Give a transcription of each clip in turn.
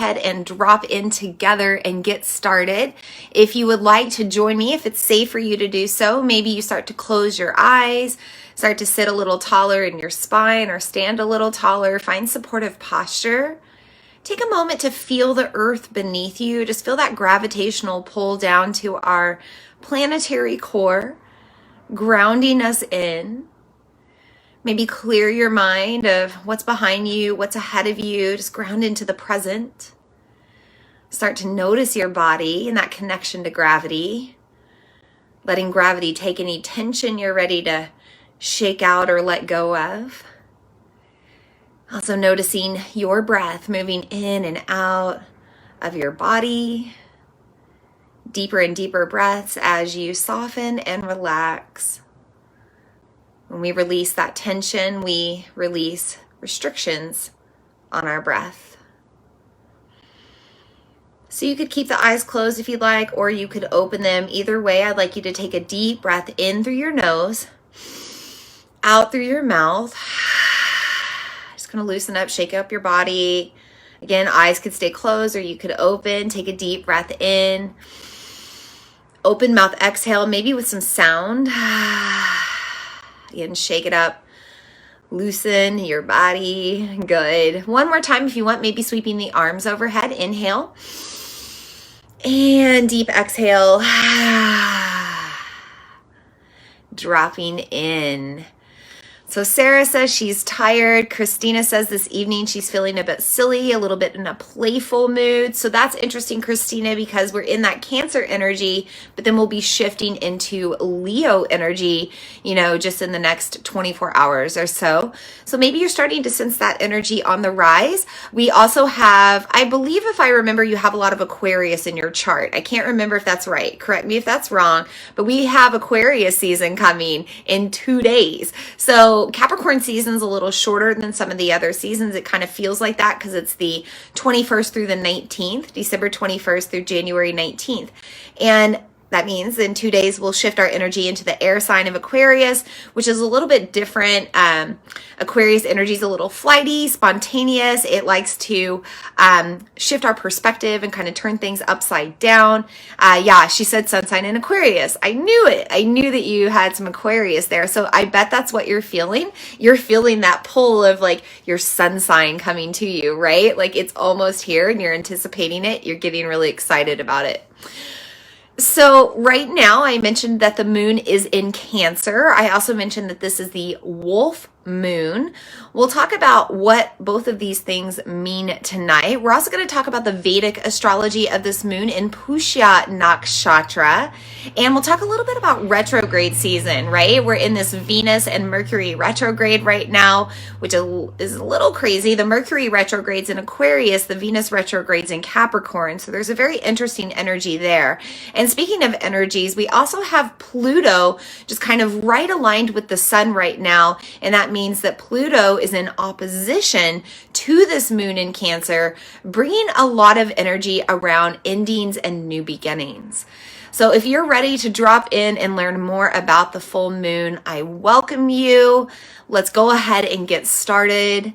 ahead and drop in together and get started. If you would like to join me, if it's safe for you to do so, maybe you start to close your eyes, start to sit a little taller in your spine or stand a little taller, find supportive posture. Take a moment to feel the earth beneath you. Just feel that gravitational pull down to our planetary core, grounding us in. Maybe clear your mind of what's behind you, what's ahead of you. Just ground into the present. Start to notice your body and that connection to gravity. Letting gravity take any tension you're ready to shake out or let go of. Also noticing your breath moving in and out of your body. Deeper and deeper breaths as you soften and relax. When we release that tension, we release restrictions on our breath. So you could keep the eyes closed if you'd like, or you could open them. Either way, I'd like you to take a deep breath in through your nose, out through your mouth. Just going to loosen up, shake up your body. Again, eyes could stay closed or you could open. Take a deep breath in. Open mouth exhale, maybe with some sound. Again, shake it up. Loosen your body. Good. One more time if you want, maybe sweeping the arms overhead. Inhale. And deep exhale. Dropping in. So Sarah says she's tired. Christina says this evening she's feeling a bit silly, a little bit in a playful mood. So that's interesting, Christina, because we're in that Cancer energy, but then we'll be shifting into Leo energy, just in the next 24 hours or so. So maybe you're starting to sense that energy on the rise. We also have, I believe if I remember, you have a lot of Aquarius in your chart. I can't remember if that's right. Correct me if that's wrong, but we have Aquarius season coming in 2 days. So Capricorn season's a little shorter than some of the other seasons. It kind of feels like that because it's the 21st through the 19th, December 21st through January 19th. And that means in 2 days, we'll shift our energy into the air sign of Aquarius, which is a little bit different. Aquarius energy is a little flighty, spontaneous. It likes to shift our perspective and kind of turn things upside down. She said sun sign in Aquarius. I knew it. I knew that you had some Aquarius there. So I bet that's what you're feeling. You're feeling that pull of like your sun sign coming to you, right? Like it's almost here and you're anticipating it. You're getting really excited about it. So right now I mentioned that the moon is in Cancer. I also mentioned that this is the wolf moon. We'll talk about what both of these things mean tonight. We're also going to talk about the Vedic astrology of this moon in Pushya Nakshatra. And we'll talk a little bit about retrograde season, right? We're in this Venus and Mercury retrograde right now, which is a little crazy. The Mercury retrogrades in Aquarius, the Venus retrogrades in Capricorn. So there's a very interesting energy there. And speaking of energies, we also have Pluto just kind of right aligned with the sun right now. And that means that Pluto is in opposition to this moon in Cancer, bringing a lot of energy around endings and new beginnings. So if you're ready to drop in and learn more about the full moon, I welcome you. Let's go ahead and get started.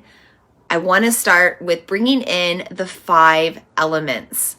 I want to start with bringing in the 5 elements.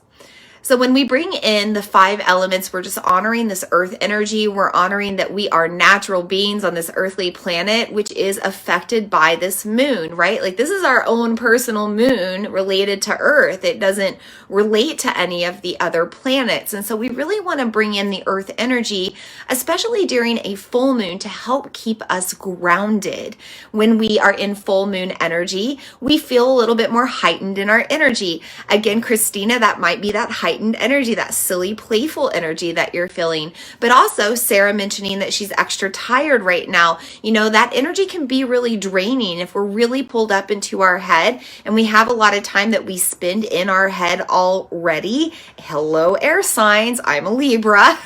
So when we bring in the 5 elements, we're just honoring this earth energy. We're honoring that we are natural beings on this earthly planet, which is affected by this moon, right? Like this is our own personal moon related to earth. It doesn't relate to any of the other planets. And so we really want to bring in the earth energy, especially during a full moon, to help keep us grounded. When we are in full moon energy, we feel a little bit more heightened in our energy. Again, Christina, that might be that heightened energy, that silly, playful energy that you're feeling. But also Sarah mentioning that she's extra tired right now. That energy can be really draining if we're really pulled up into our head and we have a lot of time that we spend in our head already. Hello, air signs. I'm a Libra.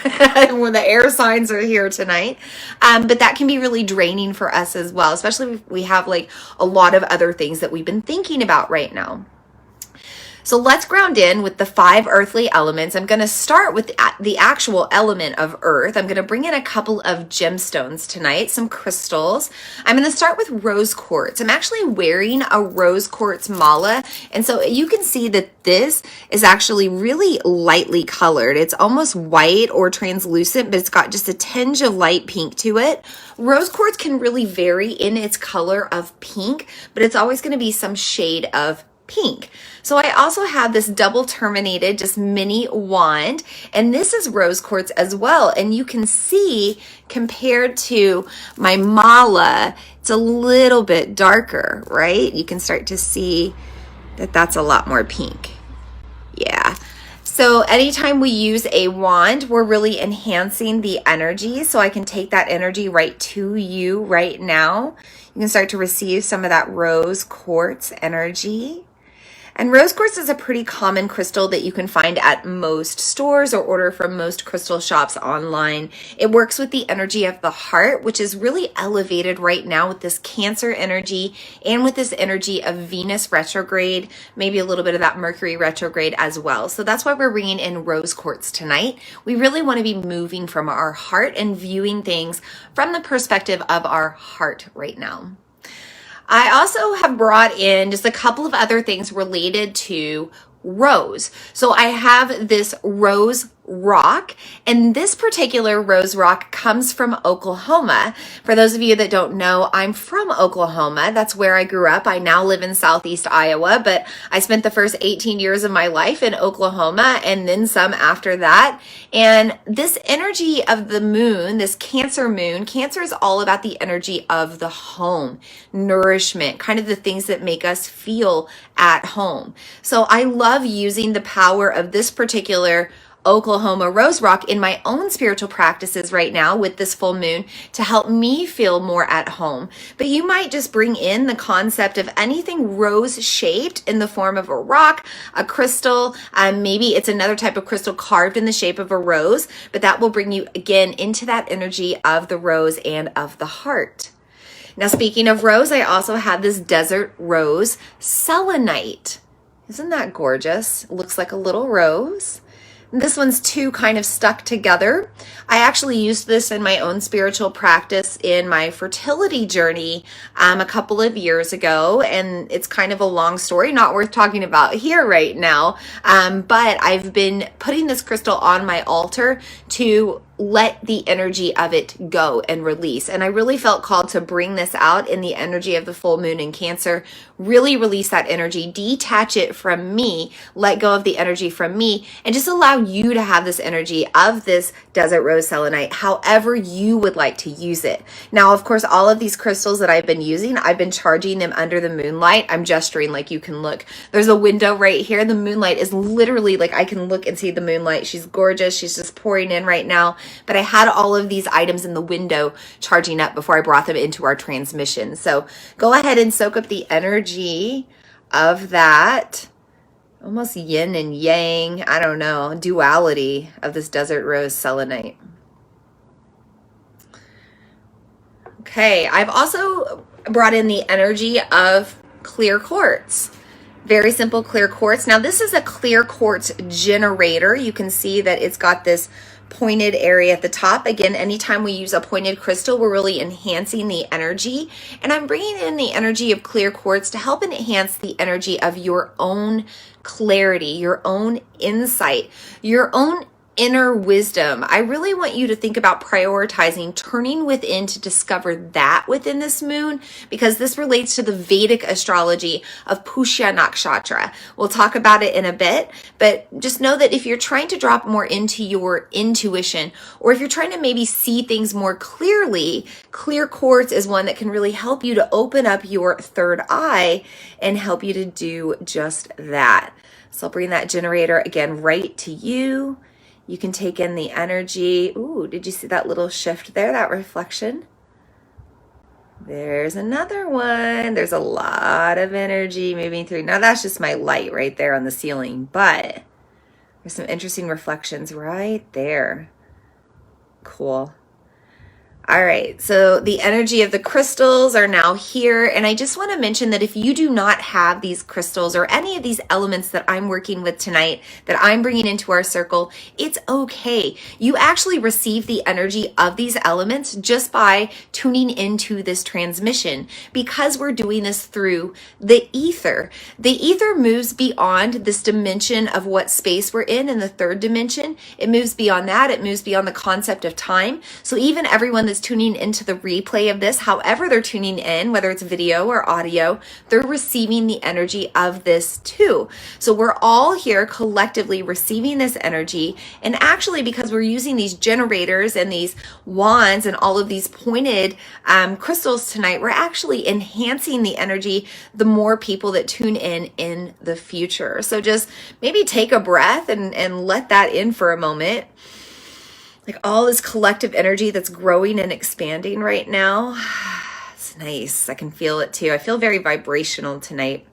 When the air signs are here tonight. But that can be really draining for us as well, especially if we have like a lot of other things that we've been thinking about right now. So let's ground in with the 5 earthly elements. I'm going to start with the actual element of earth. I'm going to bring in a couple of gemstones tonight, some crystals. I'm going to start with rose quartz. I'm actually wearing a rose quartz mala. And so you can see that this is actually really lightly colored. It's almost white or translucent, but it's got just a tinge of light pink to it. Rose quartz can really vary in its color of pink, but it's always going to be some shade of pink. So I also have this double terminated, just mini wand, and this is rose quartz as well. And you can see compared to my mala, it's a little bit darker, right? You can start to see that that's a lot more pink. Yeah. So anytime we use a wand, we're really enhancing the energy. So I can take that energy right to you right now. You can start to receive some of that rose quartz energy. And rose quartz is a pretty common crystal that you can find at most stores or order from most crystal shops online. It works with the energy of the heart, which is really elevated right now with this Cancer energy and with this energy of Venus retrograde, maybe a little bit of that Mercury retrograde as well. So that's why we're bringing in rose quartz tonight. We really want to be moving from our heart and viewing things from the perspective of our heart right now. I also have brought in just a couple of other things related to rose. So I have this rose rock, and this particular rose rock comes from Oklahoma. For those of you that don't know, I'm from Oklahoma. That's where I grew up. I now live in Southeast Iowa, but I spent the first 18 years of my life in Oklahoma and then some after that. And this energy of the moon, this Cancer moon, Cancer is all about the energy of the home, nourishment, kind of the things that make us feel at home. So I love using the power of this particular Oklahoma rose rock in my own spiritual practices right now with this full moon to help me feel more at home. But you might just bring in the concept of anything rose shaped in the form of a rock, a crystal, maybe it's another type of crystal carved in the shape of a rose, but that will bring you again into that energy of the rose and of the heart. Now, speaking of rose, I also have this desert rose selenite. Isn't that gorgeous? It looks like a little rose. This one's two kind of stuck together. I actually used this in my own spiritual practice in my fertility journey a couple of years ago, and it's kind of a long story, not worth talking about here right now, but I've been putting this crystal on my altar to let the energy of it go and release. And I really felt called to bring this out in the energy of the full moon in Cancer, really release that energy, detach it from me, let go of the energy from me, and just allow you to have this energy of this desert rose selenite, however you would like to use it. Now, of course, all of these crystals that I've been using, I've been charging them under the moonlight. I'm gesturing like you can look. There's a window right here. The moonlight is literally like I can look and see the moonlight. She's gorgeous. She's just pouring in right now. But I had all of these items in the window charging up before I brought them into our transmission. So go ahead and soak up the energy of that almost yin and yang, I don't know, duality of this desert rose selenite. Okay, I've also brought in the energy of clear quartz. Very simple clear quartz. Now this is a clear quartz generator. You can see that it's got this pointed area at the top. Again, anytime we use a pointed crystal, we're really enhancing the energy. And I'm bringing in the energy of clear quartz to help enhance the energy of your own clarity, your own insight, your own inner wisdom. I really want you to think about prioritizing, turning within to discover that within this moon, because this relates to the Vedic astrology of Pushya Nakshatra. We'll talk about it in a bit, but just know that if you're trying to drop more into your intuition, or if you're trying to maybe see things more clearly, clear quartz is one that can really help you to open up your third eye and help you to do just that. So I'll bring that generator again right to you. You can take in the energy. Ooh, did you see that little shift there, that reflection? There's another one. There's a lot of energy moving through. Now that's just my light right there on the ceiling, but there's some interesting reflections right there. Cool. All right, so the energy of the crystals are now here. And I just want to mention that if you do not have these crystals or any of these elements that I'm working with tonight, that I'm bringing into our circle, it's okay. You actually receive the energy of these elements just by tuning into this transmission, because we're doing this through the ether. The ether moves beyond this dimension of what space we're in the third dimension. It moves beyond that. It moves beyond the concept of time. So even everyone that's tuning into the replay of this, however they're tuning in, whether it's video or audio, they're receiving the energy of this too. So we're all here collectively receiving this energy. And actually, because we're using these generators and these wands and all of these pointed crystals tonight, we're actually enhancing the energy the more people that tune in the future. So just maybe take a breath and let that in for a moment. Like all this collective energy that's growing and expanding right now. It's nice. I can feel it too. I feel very vibrational tonight.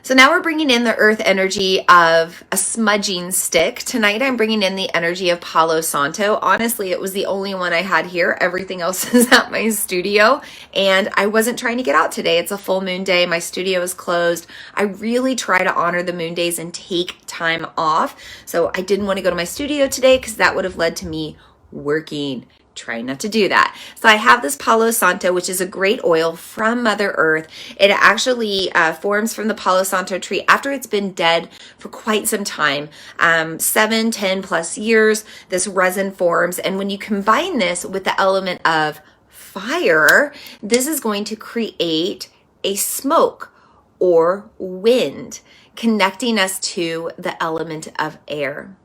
So now we're bringing in the earth energy of a smudging stick. Tonight I'm bringing in the energy of Palo Santo. Honestly, it was the only one I had here. Everything else is at my studio, and I wasn't trying to get out today. It's a full moon day. My studio is closed. I really try to honor the moon days and take time off. So I didn't want to go to my studio today because that would have led to me working. Try not to do that. So I have this Palo Santo, which is a great oil from Mother Earth. It actually forms from the Palo Santo tree after it's been dead for quite some time, 7, 10 plus years. This resin forms, and when you combine this with the element of fire, this is going to create a smoke or wind, connecting us to the element of air.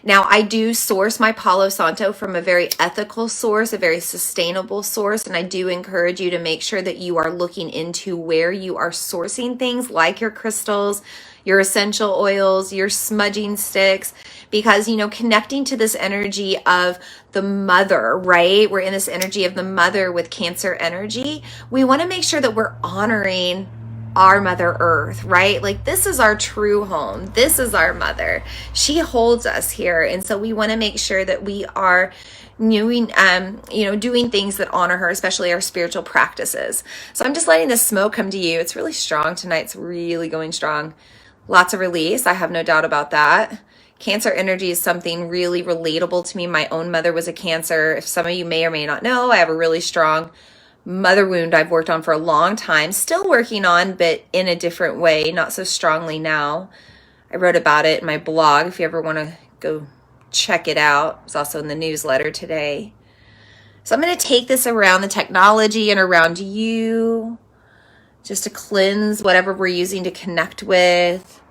Now, I do source my Palo Santo from a very ethical source, a very sustainable source, and I do encourage you to make sure that you are looking into where you are sourcing things like your crystals, your essential oils, your smudging sticks, because, you know, connecting to this energy of the mother, right? We're in this energy of the mother with Cancer energy. We want to make sure that we're honoring our Mother Earth, right? Like this is our true home. This is our mother. She holds us here. And so we want to make sure that we are doing things that honor her, especially our spiritual practices. So I'm just letting this smoke come to you. It's really strong tonight. It's really going strong. Lots of release. I have no doubt about that. Cancer energy is something really relatable to me. My own mother was a Cancer. If some of you may or may not know, I have a really strong mother wound I've worked on for a long time, still working on, but in a different way, not so strongly now. I wrote about it in my blog if you ever want to go check it out. It's also in the newsletter today. So I'm going to take this around the technology and around you, just to cleanse whatever we're using to connect with,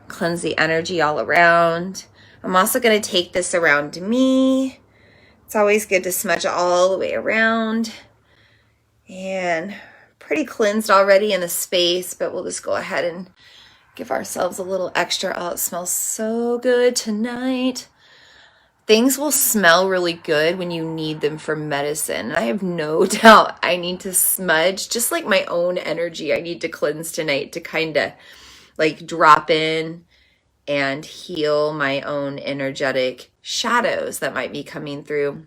cleanse the energy all around. I'm also going to take this around me. It's always good to smudge all the way around. And pretty cleansed already in the space, but we'll just go ahead and give ourselves a little extra. Oh, it smells so good tonight. Things will smell really good when you need them for medicine. I have no doubt I need to smudge, just like my own energy. I need to cleanse tonight to kind of like drop in and heal my own energetic shadows that might be coming through.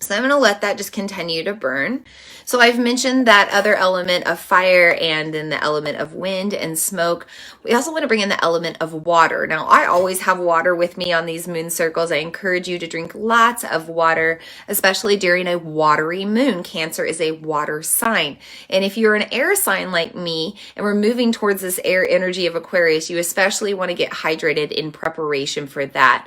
So I'm going to let that just continue to burn. So I've mentioned that other element of fire and then the element of wind and smoke. We also want to bring in the element of water. Now, I always have water with me on these moon circles. I encourage you to drink lots of water, especially during a watery moon. Cancer is a water sign. And if you're an air sign like me and we're moving towards this air energy of Aquarius, you especially want to get hydrated in preparation for that.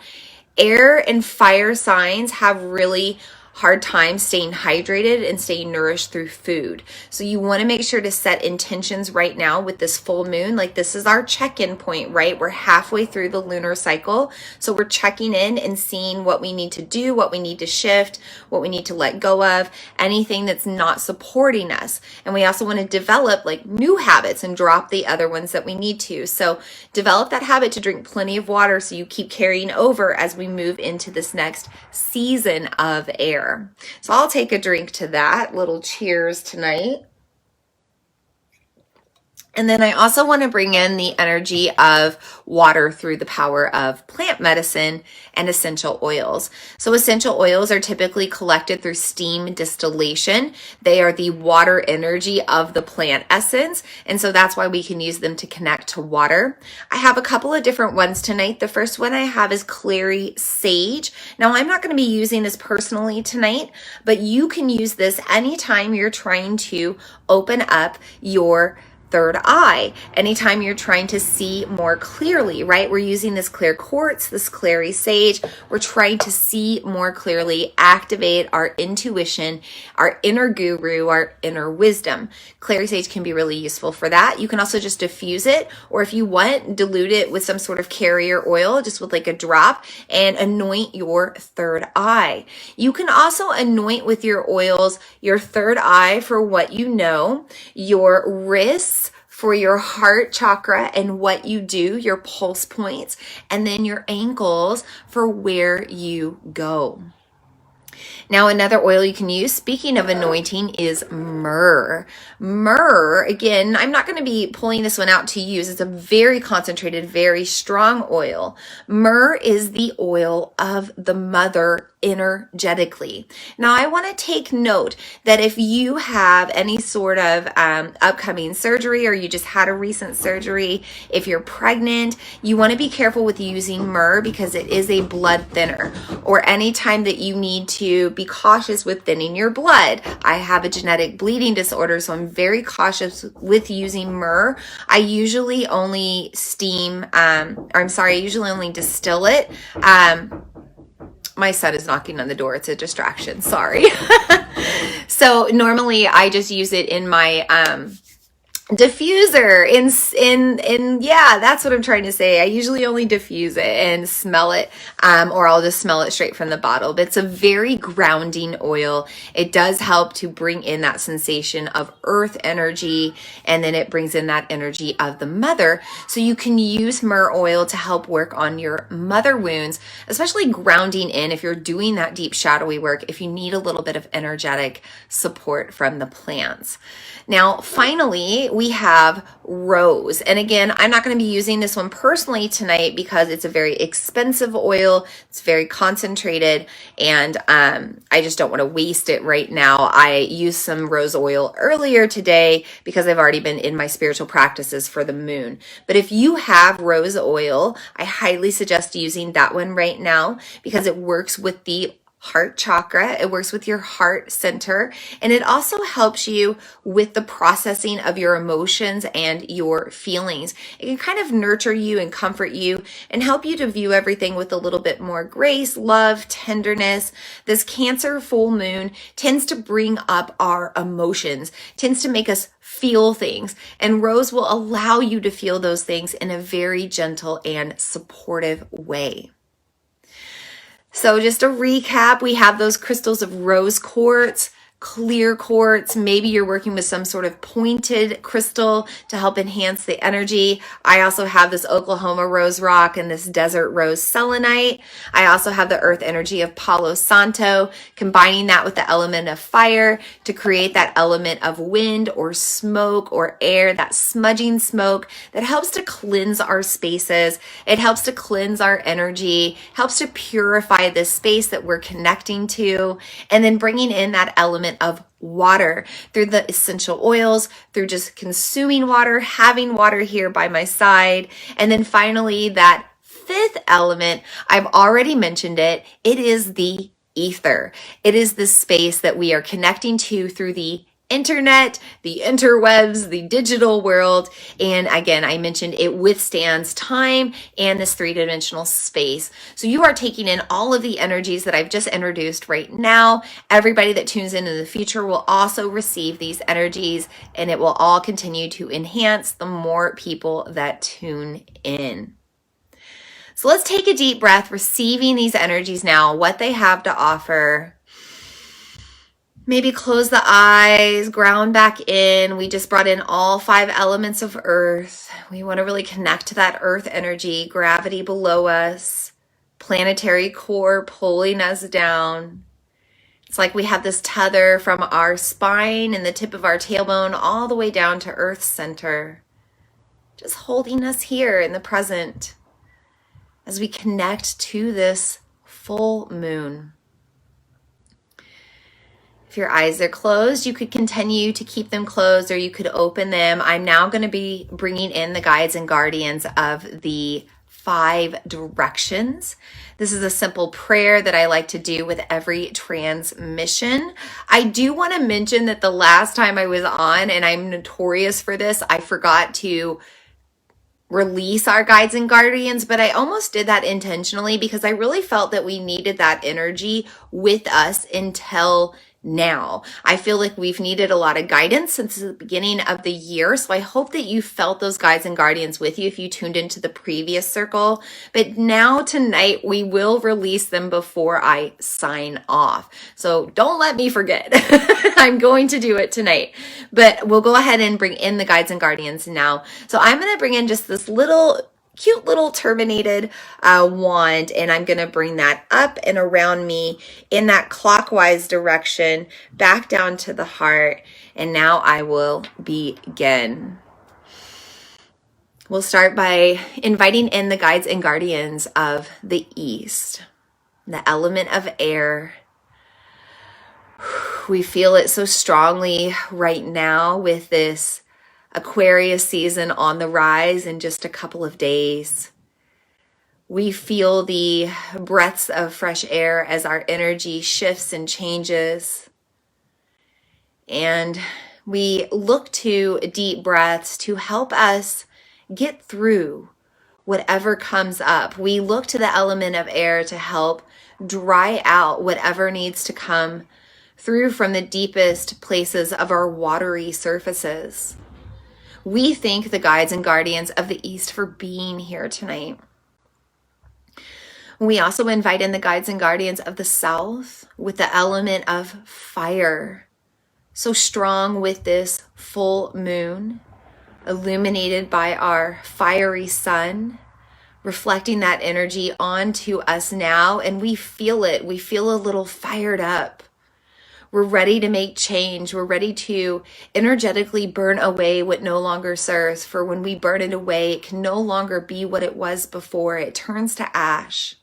Air and fire signs have really hard time staying hydrated and staying nourished through food. So you want to make sure to set intentions right now with this full moon. Like this is our check-in point, right? We're halfway through the lunar cycle. So we're checking in and seeing what we need to do, what we need to shift, what we need to let go of, anything that's not supporting us. And we also want to develop like new habits and drop the other ones that we need to. So develop that habit to drink plenty of water so you keep carrying over as we move into this next season of air. So I'll take a drink to that. Little cheers tonight. And then I also want to bring in the energy of water through the power of plant medicine and essential oils. So essential oils are typically collected through steam distillation. They are the water energy of the plant essence. And so that's why we can use them to connect to water. I have a couple of different ones tonight. The first one I have is clary sage. Now I'm not going to be using this personally tonight, but you can use this anytime you're trying to open up your third eye, anytime you're trying to see more clearly, right? We're using this clear quartz, this clary sage. We're trying to see more clearly, activate our intuition, our inner guru, our inner wisdom. Clary sage can be really useful for that. You can also just diffuse it, or if you want, dilute it with some sort of carrier oil, just with like a drop, and anoint your third eye. You can also anoint with your oils your third eye for what you know, your wrists for your heart chakra and what you do, your pulse points, and then your ankles for where you go. Now, another oil you can use, speaking of anointing, is myrrh. Myrrh, again, I'm not going to be pulling this one out to use. It's a very concentrated, very strong oil. Myrrh is the oil of the mother energetically. Now, I want to take note that if you have any sort of upcoming surgery, or you just had a recent surgery, if you're pregnant, you want to be careful with using myrrh because it is a blood thinner. Or anytime that you need to be cautious with thinning your blood. I have a genetic bleeding disorder, so I'm very cautious with using myrrh. I usually only I usually only distill it. My son is knocking on the door. It's a distraction. Sorry. So normally I just use it in my diffuser yeah, that's what I'm trying to say. I usually only diffuse it and smell it, or I'll just smell it straight from the bottle. But it's a very grounding oil. It does help to bring in that sensation of earth energy, and then it brings in that energy of the mother. So you can use myrrh oil to help work on your mother wounds, especially grounding in if you're doing that deep shadowy work, if you need a little bit of energetic support from the plants. Now, finally, we have rose. And again, I'm not going to be using this one personally tonight because it's a very expensive oil. It's very concentrated, and I just don't want to waste it right now. I used some rose oil earlier today because I've already been in my spiritual practices for the moon. But if you have rose oil, I highly suggest using that one right now because it works with the heart chakra. It works with your heart center, and it also helps you with the processing of your emotions and your feelings. It can kind of nurture you and comfort you and help you to view everything with a little bit more grace, love, tenderness. This Cancer full moon tends to bring up our emotions, tends to make us feel things, and rose will allow you to feel those things in a very gentle and supportive way. So just a recap, we have those crystals of rose quartz, clear quartz. Maybe you're working with some sort of pointed crystal to help enhance the energy. I also have this Oklahoma rose rock and this desert rose selenite. I also have the earth energy of Palo Santo, combining that with the element of fire to create that element of wind or smoke or air, that smudging smoke that helps to cleanse our spaces. It helps to cleanse our energy, helps to purify this space that we're connecting to, and then bringing in that element of water through the essential oils, through just consuming water, having water here by my side. And then finally, that fifth element, I've already mentioned it. It is the ether. It is the space that we are connecting to through the internet, the interwebs, the digital world. And again, I mentioned it withstands time and this three-dimensional space. So you are taking in all of the energies that I've just introduced right now. Everybody that tunes in the future will also receive these energies, and it will all continue to enhance the more people that tune in. So let's take a deep breath, receiving these energies now, what they have to offer. Maybe close the eyes, ground back in. We just brought in all 5 elements of earth. We want to really connect to that earth energy, gravity below us, planetary core pulling us down. It's like we have this tether from our spine and the tip of our tailbone all the way down to earth center. just holding us here in the present as we connect to this full moon. If your eyes are closed, you could continue to keep them closed or you could open them. I'm now going to be bringing in the guides and guardians of the 5 directions. This is a simple prayer that I like to do with every transmission. I do want to mention that the last time I was on, and I'm notorious for this, I forgot to release our guides and guardians, but I almost did that intentionally because I really felt that we needed that energy with us until now. I feel like we've needed a lot of guidance since the beginning of the year. So I hope that you felt those guides and guardians with you if you tuned into the previous circle. But now tonight we will release them before I sign off. So don't let me forget. I'm going to do it tonight. But we'll go ahead and bring in the guides and guardians now. So I'm going to bring in just this cute little terminated wand, and I'm going to bring that up and around me in that clockwise direction back down to the heart. And now I will begin. We'll start by inviting in the guides and guardians of the East, the element of air. We feel it so strongly right now with this Aquarius season on the rise in just a couple of days. We feel the breaths of fresh air as our energy shifts and changes. And we look to deep breaths to help us get through whatever comes up. We look to the element of air to help dry out whatever needs to come through from the deepest places of our watery surfaces. We thank the guides and guardians of the East for being here tonight. We also invite in the guides and guardians of the South with the element of fire, so strong with this full moon, illuminated by our fiery sun, reflecting that energy onto us now, and we feel it. We feel a little fired up. We're ready to make change. We're ready to energetically burn away what no longer serves. For when we burn it away, it can no longer be what it was before. It turns to ash.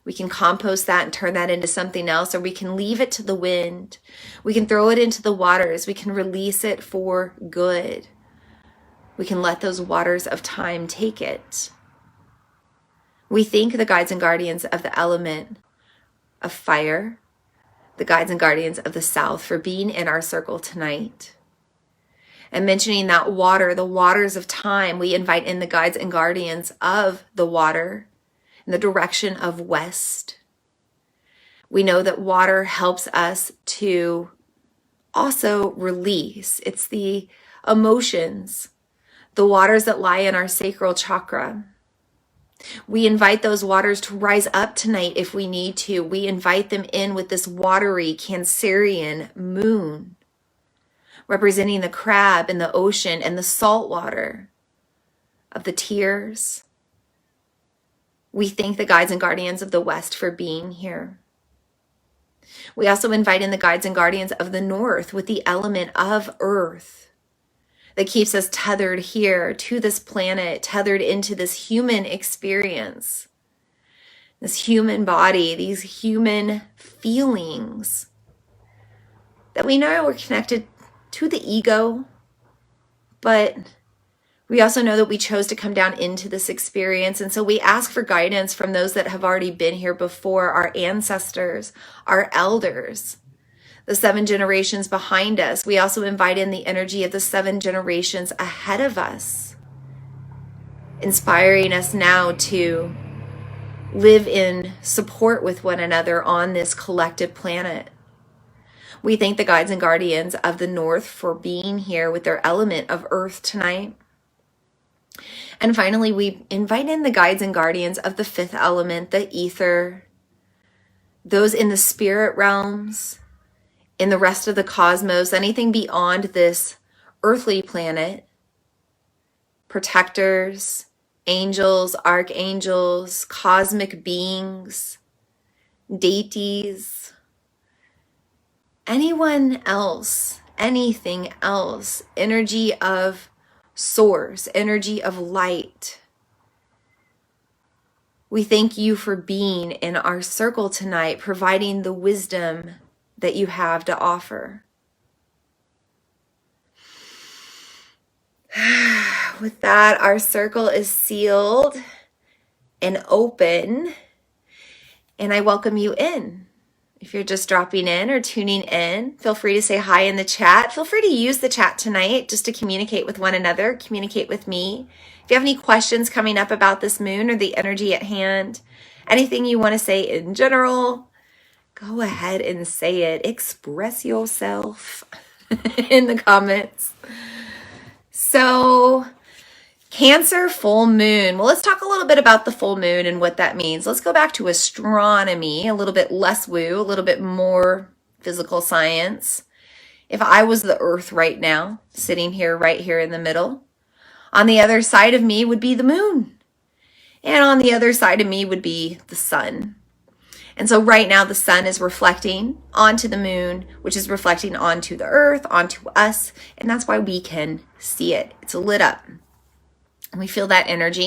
We can compost that and turn that into something else, or we can leave it to the wind. We can throw it into the waters. We can release it for good. We can let those waters of time take it. We thank the guides and guardians of the element of fire, the guides and guardians of the South, for being in our circle tonight. And mentioning that water, the waters of time, we invite in the guides and guardians of the water in the direction of west. We know that water helps us to also release. It's the emotions, the waters that lie in our sacral chakra. We invite those waters to rise up tonight if we need to. We invite them in with this watery Cancerian moon, representing the crab in the ocean and the salt water of the tears. We thank the guides and guardians of the West for being here. We also invite in the guides and guardians of the North with the element of earth that keeps us tethered here to this planet, tethered into this human experience, this human body, these human feelings that we know we're connected to the ego, but we also know that we chose to come down into this experience. And so we ask for guidance from those that have already been here before, our ancestors, our elders, the 7 generations behind us. We also invite in the energy of the 7 generations ahead of us, inspiring us now to live in support with one another on this collective planet. We thank the guides and guardians of the North for being here with their element of earth tonight. And finally, we invite in the guides and guardians of the 5th element, the ether, those in the spirit realms, in the rest of the cosmos, anything beyond this earthly planet, protectors, angels, archangels, cosmic beings, deities, anyone else, anything else, energy of source, energy of light. We thank you for being in our circle tonight, providing the wisdom that you have to offer. With that, our circle is sealed and open, and I welcome you in. If you're just dropping in or tuning in, feel free to say hi in the chat. Feel free to use the chat tonight just to communicate with one another, communicate with me. If you have any questions coming up about this moon or the energy at hand, anything you want to say in general, go ahead and say it. Express yourself in the comments. So, Cancer full moon. Well, let's talk a little bit about the full moon and what that means. Let's go back to astronomy, a little bit less woo, a little bit more physical science. If I was the earth right now, sitting here, right here in the middle, on the other side of me would be the moon. And on the other side of me would be the sun. And so right now the sun is reflecting onto the moon, which is reflecting onto the earth, onto us. And that's why we can see it. It's lit up. And we feel that energy.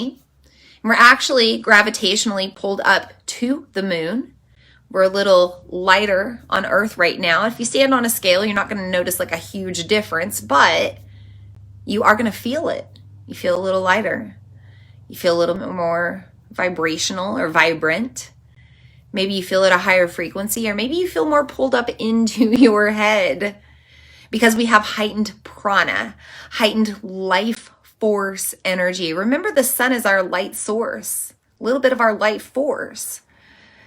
And we're actually gravitationally pulled up to the moon. We're a little lighter on Earth right now. If you stand on a scale, you're not going to notice like a huge difference, but you are going to feel it. You feel a little lighter. You feel a little bit more vibrational or vibrant. Maybe you feel at a higher frequency, or maybe you feel more pulled up into your head because we have heightened prana, heightened life force energy. Remember, the sun is our light source, a little bit of our light force.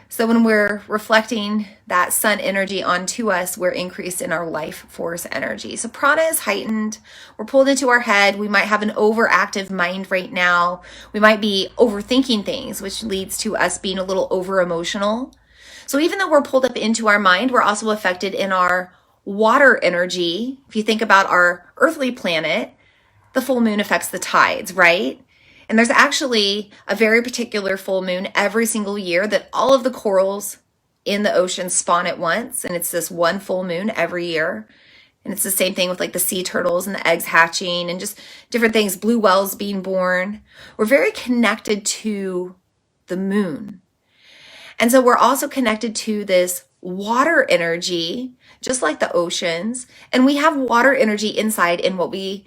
So when we're reflecting that sun energy onto us, we're increased in our life force energy. So prana is heightened. We're pulled into our head. We might have an overactive mind right now. We might be overthinking things, which leads to us being a little over emotional. So even though we're pulled up into our mind, we're also affected in our water energy. If you think about our earthly planet, the full moon affects the tides, right? And there's actually a very particular full moon every single year that all of the corals in the ocean spawn at once. And it's this one full moon every year. And it's the same thing with like the sea turtles and the eggs hatching and just different things, blue whales being born. We're very connected to the moon. And so we're also connected to this water energy, just like the oceans. And we have water energy inside in what we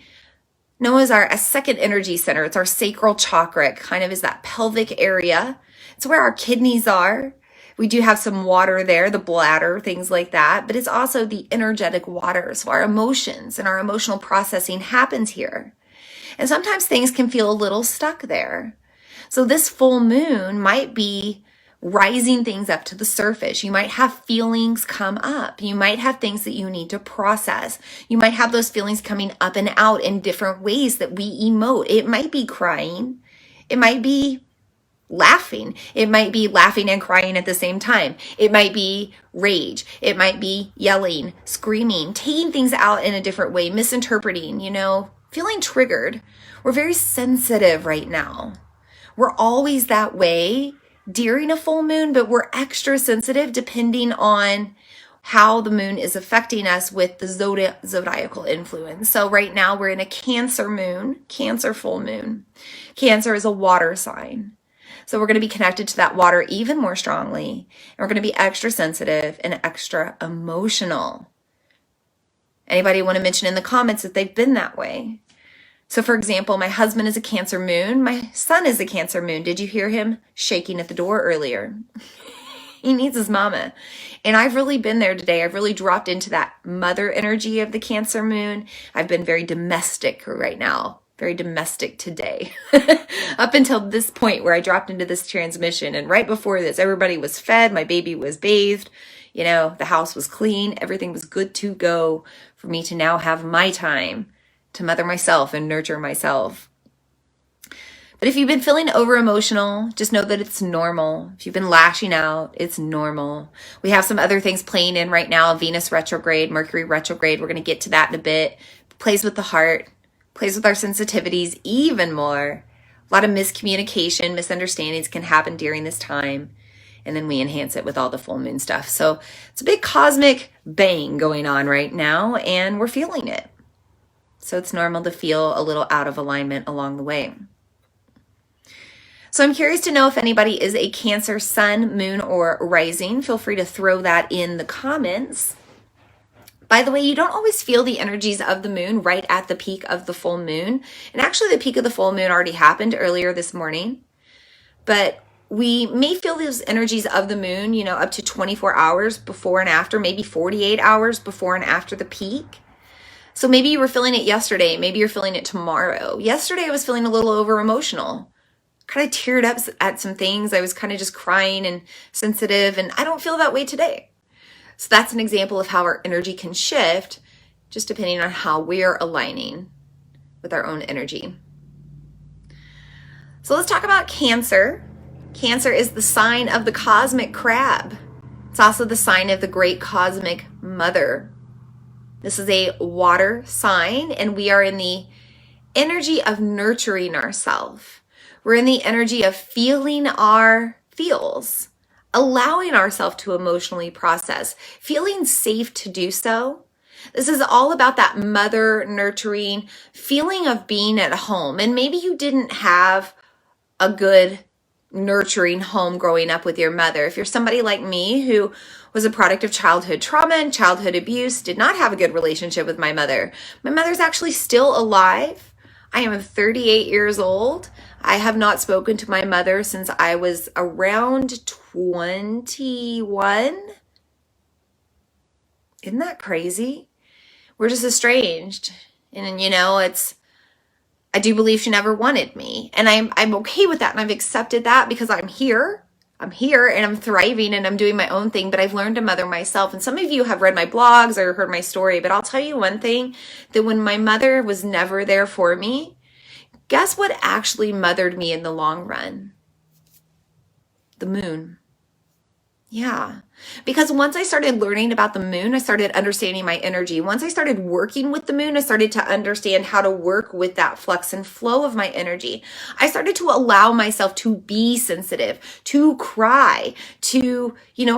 know as our second energy center. It's our sacral chakra. It kind of is that pelvic area. It's where our kidneys are. We do have some water there, the bladder, things like that, but it's also the energetic water. So our emotions and our emotional processing happens here. And sometimes things can feel a little stuck there. So this full moon might be rising things up to the surface. You might have feelings come up. You might have things that you need to process. You might have those feelings coming up and out in different ways that we emote. It might be crying. It might be laughing. It might be laughing and crying at the same time. It might be rage. It might be yelling, screaming, taking things out in a different way, misinterpreting, feeling triggered. We're very sensitive right now. We're always that way during a full moon, but we're extra sensitive depending on how the moon is affecting us with the zodiacal influence. So right now we're in a Cancer moon, Cancer full moon. Cancer is a water sign. So we're going to be connected to that water even more strongly. And we're going to be extra sensitive and extra emotional. Anybody want to mention in the comments that they've been that way? So for example, my husband is a Cancer moon. My son is a Cancer moon. Did you hear him shaking at the door earlier? He needs his mama. And I've really been there today. I've really dropped into that mother energy of the Cancer moon. I've been very domestic right now. Very domestic today. Up until this point where I dropped into this transmission. And right before this, everybody was fed. My baby was bathed. The house was clean. Everything was good to go for me to now have my time to mother myself and nurture myself. But if you've been feeling over emotional, just know that it's normal. If you've been lashing out, it's normal. We have some other things playing in right now. Venus retrograde, Mercury retrograde. We're going to get to that in a bit. Plays with the heart, plays with our sensitivities even more. A lot of miscommunication, misunderstandings can happen during this time. And then we enhance it with all the full moon stuff. So it's a big cosmic bang going on right now, and we're feeling it. So it's normal to feel a little out of alignment along the way. So I'm curious to know if anybody is a Cancer sun, moon, or rising. Feel free to throw that in the comments. By the way, you don't always feel the energies of the moon right at the peak of the full moon. And actually, the peak of the full moon already happened earlier this morning. But we may feel those energies of the moon, you know, up to 24 hours before and after, maybe 48 hours before and after the peak. So maybe you were feeling it yesterday. Maybe you're feeling it tomorrow. Yesterday, I was feeling a little over emotional. Kind of teared up at some things. I was kind of just crying and sensitive, and I don't feel that way today. So that's an example of how our energy can shift just depending on how we're aligning with our own energy. So let's talk about Cancer. Cancer is the sign of the cosmic crab. It's also the sign of the great cosmic mother. This is a water sign, and we are in the energy of nurturing ourselves. We're in the energy of feeling our feels, allowing ourselves to emotionally process, feeling safe to do so. This is all about that mother nurturing feeling of being at home. And maybe you didn't have a good nurturing home growing up with your mother. If you're somebody like me who was a product of childhood trauma and childhood abuse, did not have a good relationship with my mother. My mother's actually still alive. I am 38 years old. I have not spoken to my mother since I was around 21. Isn't that crazy? We're just estranged. And you know, I do believe she never wanted me. And I'm okay with that, and I've accepted that because I'm here. I'm here and I'm thriving and I'm doing my own thing, but I've learned to mother myself. And some of you have read my blogs or heard my story, but I'll tell you one thing, that when my mother was never there for me, guess what actually mothered me in the long run? The moon. Yeah. Because once I started learning about the moon, I started understanding my energy. Once I started working with the moon, I started to understand how to work with that flux and flow of my energy. I started to allow myself to be sensitive, to cry, to,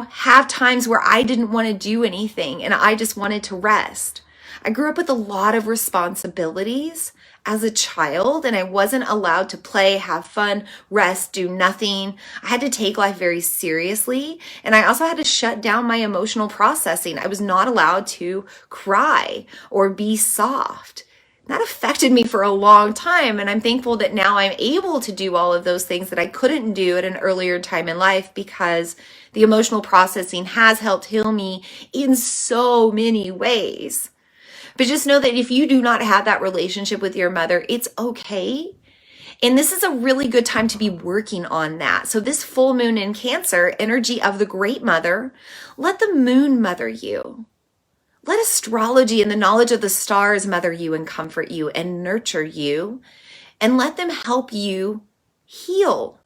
have times where I didn't want to do anything and I just wanted to rest. I grew up with a lot of responsibilities as a child, and I wasn't allowed to play, have fun, rest, do nothing. I had to take life very seriously, and I also had to shut down my emotional processing. I was not allowed to cry or be soft. That affected me for a long time, and I'm thankful that now I'm able to do all of those things that I couldn't do at an earlier time in life, because the emotional processing has helped heal me in so many ways. But just know that if you do not have that relationship with your mother, it's okay. And this is a really good time to be working on that. So this full moon in Cancer, energy of the great mother, let the moon mother you. Let astrology and the knowledge of the stars mother you and comfort you and nurture you. And let them help you heal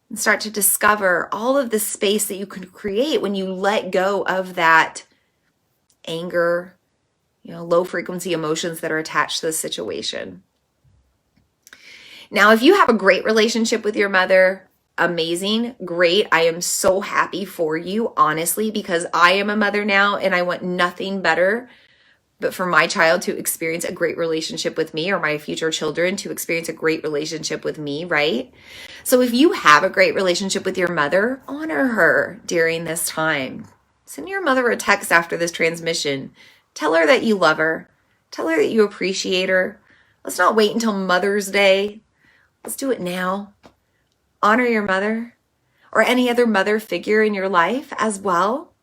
and start to discover all of the space that you can create when you let go of that anger, low frequency emotions that are attached to the situation. Now, if you have a great relationship with your mother, amazing, great. I am so happy for you, honestly, because I am a mother now and I want nothing better but for my child to experience a great relationship with me, or my future children to experience a great relationship with me, right? So if you have a great relationship with your mother, honor her during this time. Send your mother a text after this transmission. Tell her that you love her. Tell her that you appreciate her. Let's not wait until Mother's Day. Let's do it now. Honor your mother or any other mother figure in your life as well.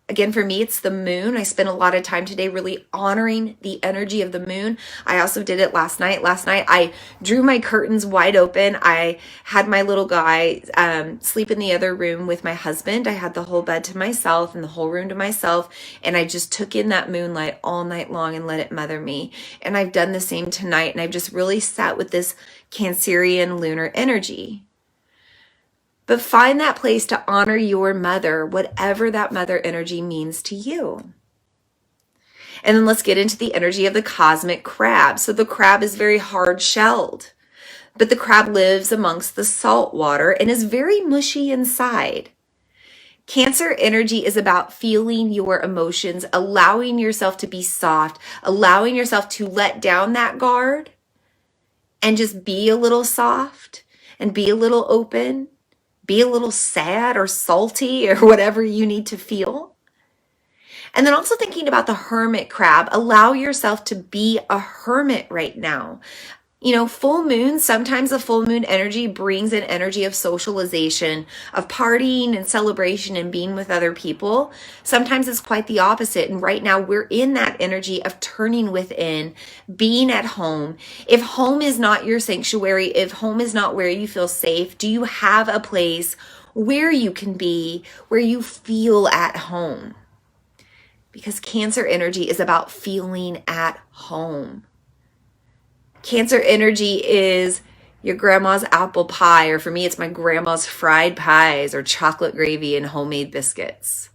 Again, for me, it's the moon. I spent a lot of time today really honoring the energy of the moon. I also did it last night. Last night, I drew my curtains wide open. I had my little guy sleep in the other room with my husband. I had the whole bed to myself and the whole room to myself. And I just took in that moonlight all night long and let it mother me. And I've done the same tonight. And I've just really sat with this Cancerian lunar energy. But find that place to honor your mother, whatever that mother energy means to you. And then let's get into the energy of the cosmic crab. So the crab is very hard-shelled, but the crab lives amongst the salt water and is very mushy inside. Cancer energy is about feeling your emotions, allowing yourself to be soft, allowing yourself to let down that guard and just be a little soft and be a little open, be a little sad or salty or whatever you need to feel. And then also thinking about the hermit crab, allow yourself to be a hermit right now. You know, full moon, sometimes the full moon energy brings an energy of socialization, of partying and celebration and being with other people. Sometimes it's quite the opposite. And right now we're in that energy of turning within, being at home. If home is not your sanctuary, if home is not where you feel safe, do you have a place where you can be, where you feel at home? Because Cancer energy is about feeling at home. Cancer energy is your grandma's apple pie, or for me, it's my grandma's fried pies or chocolate gravy and homemade biscuits.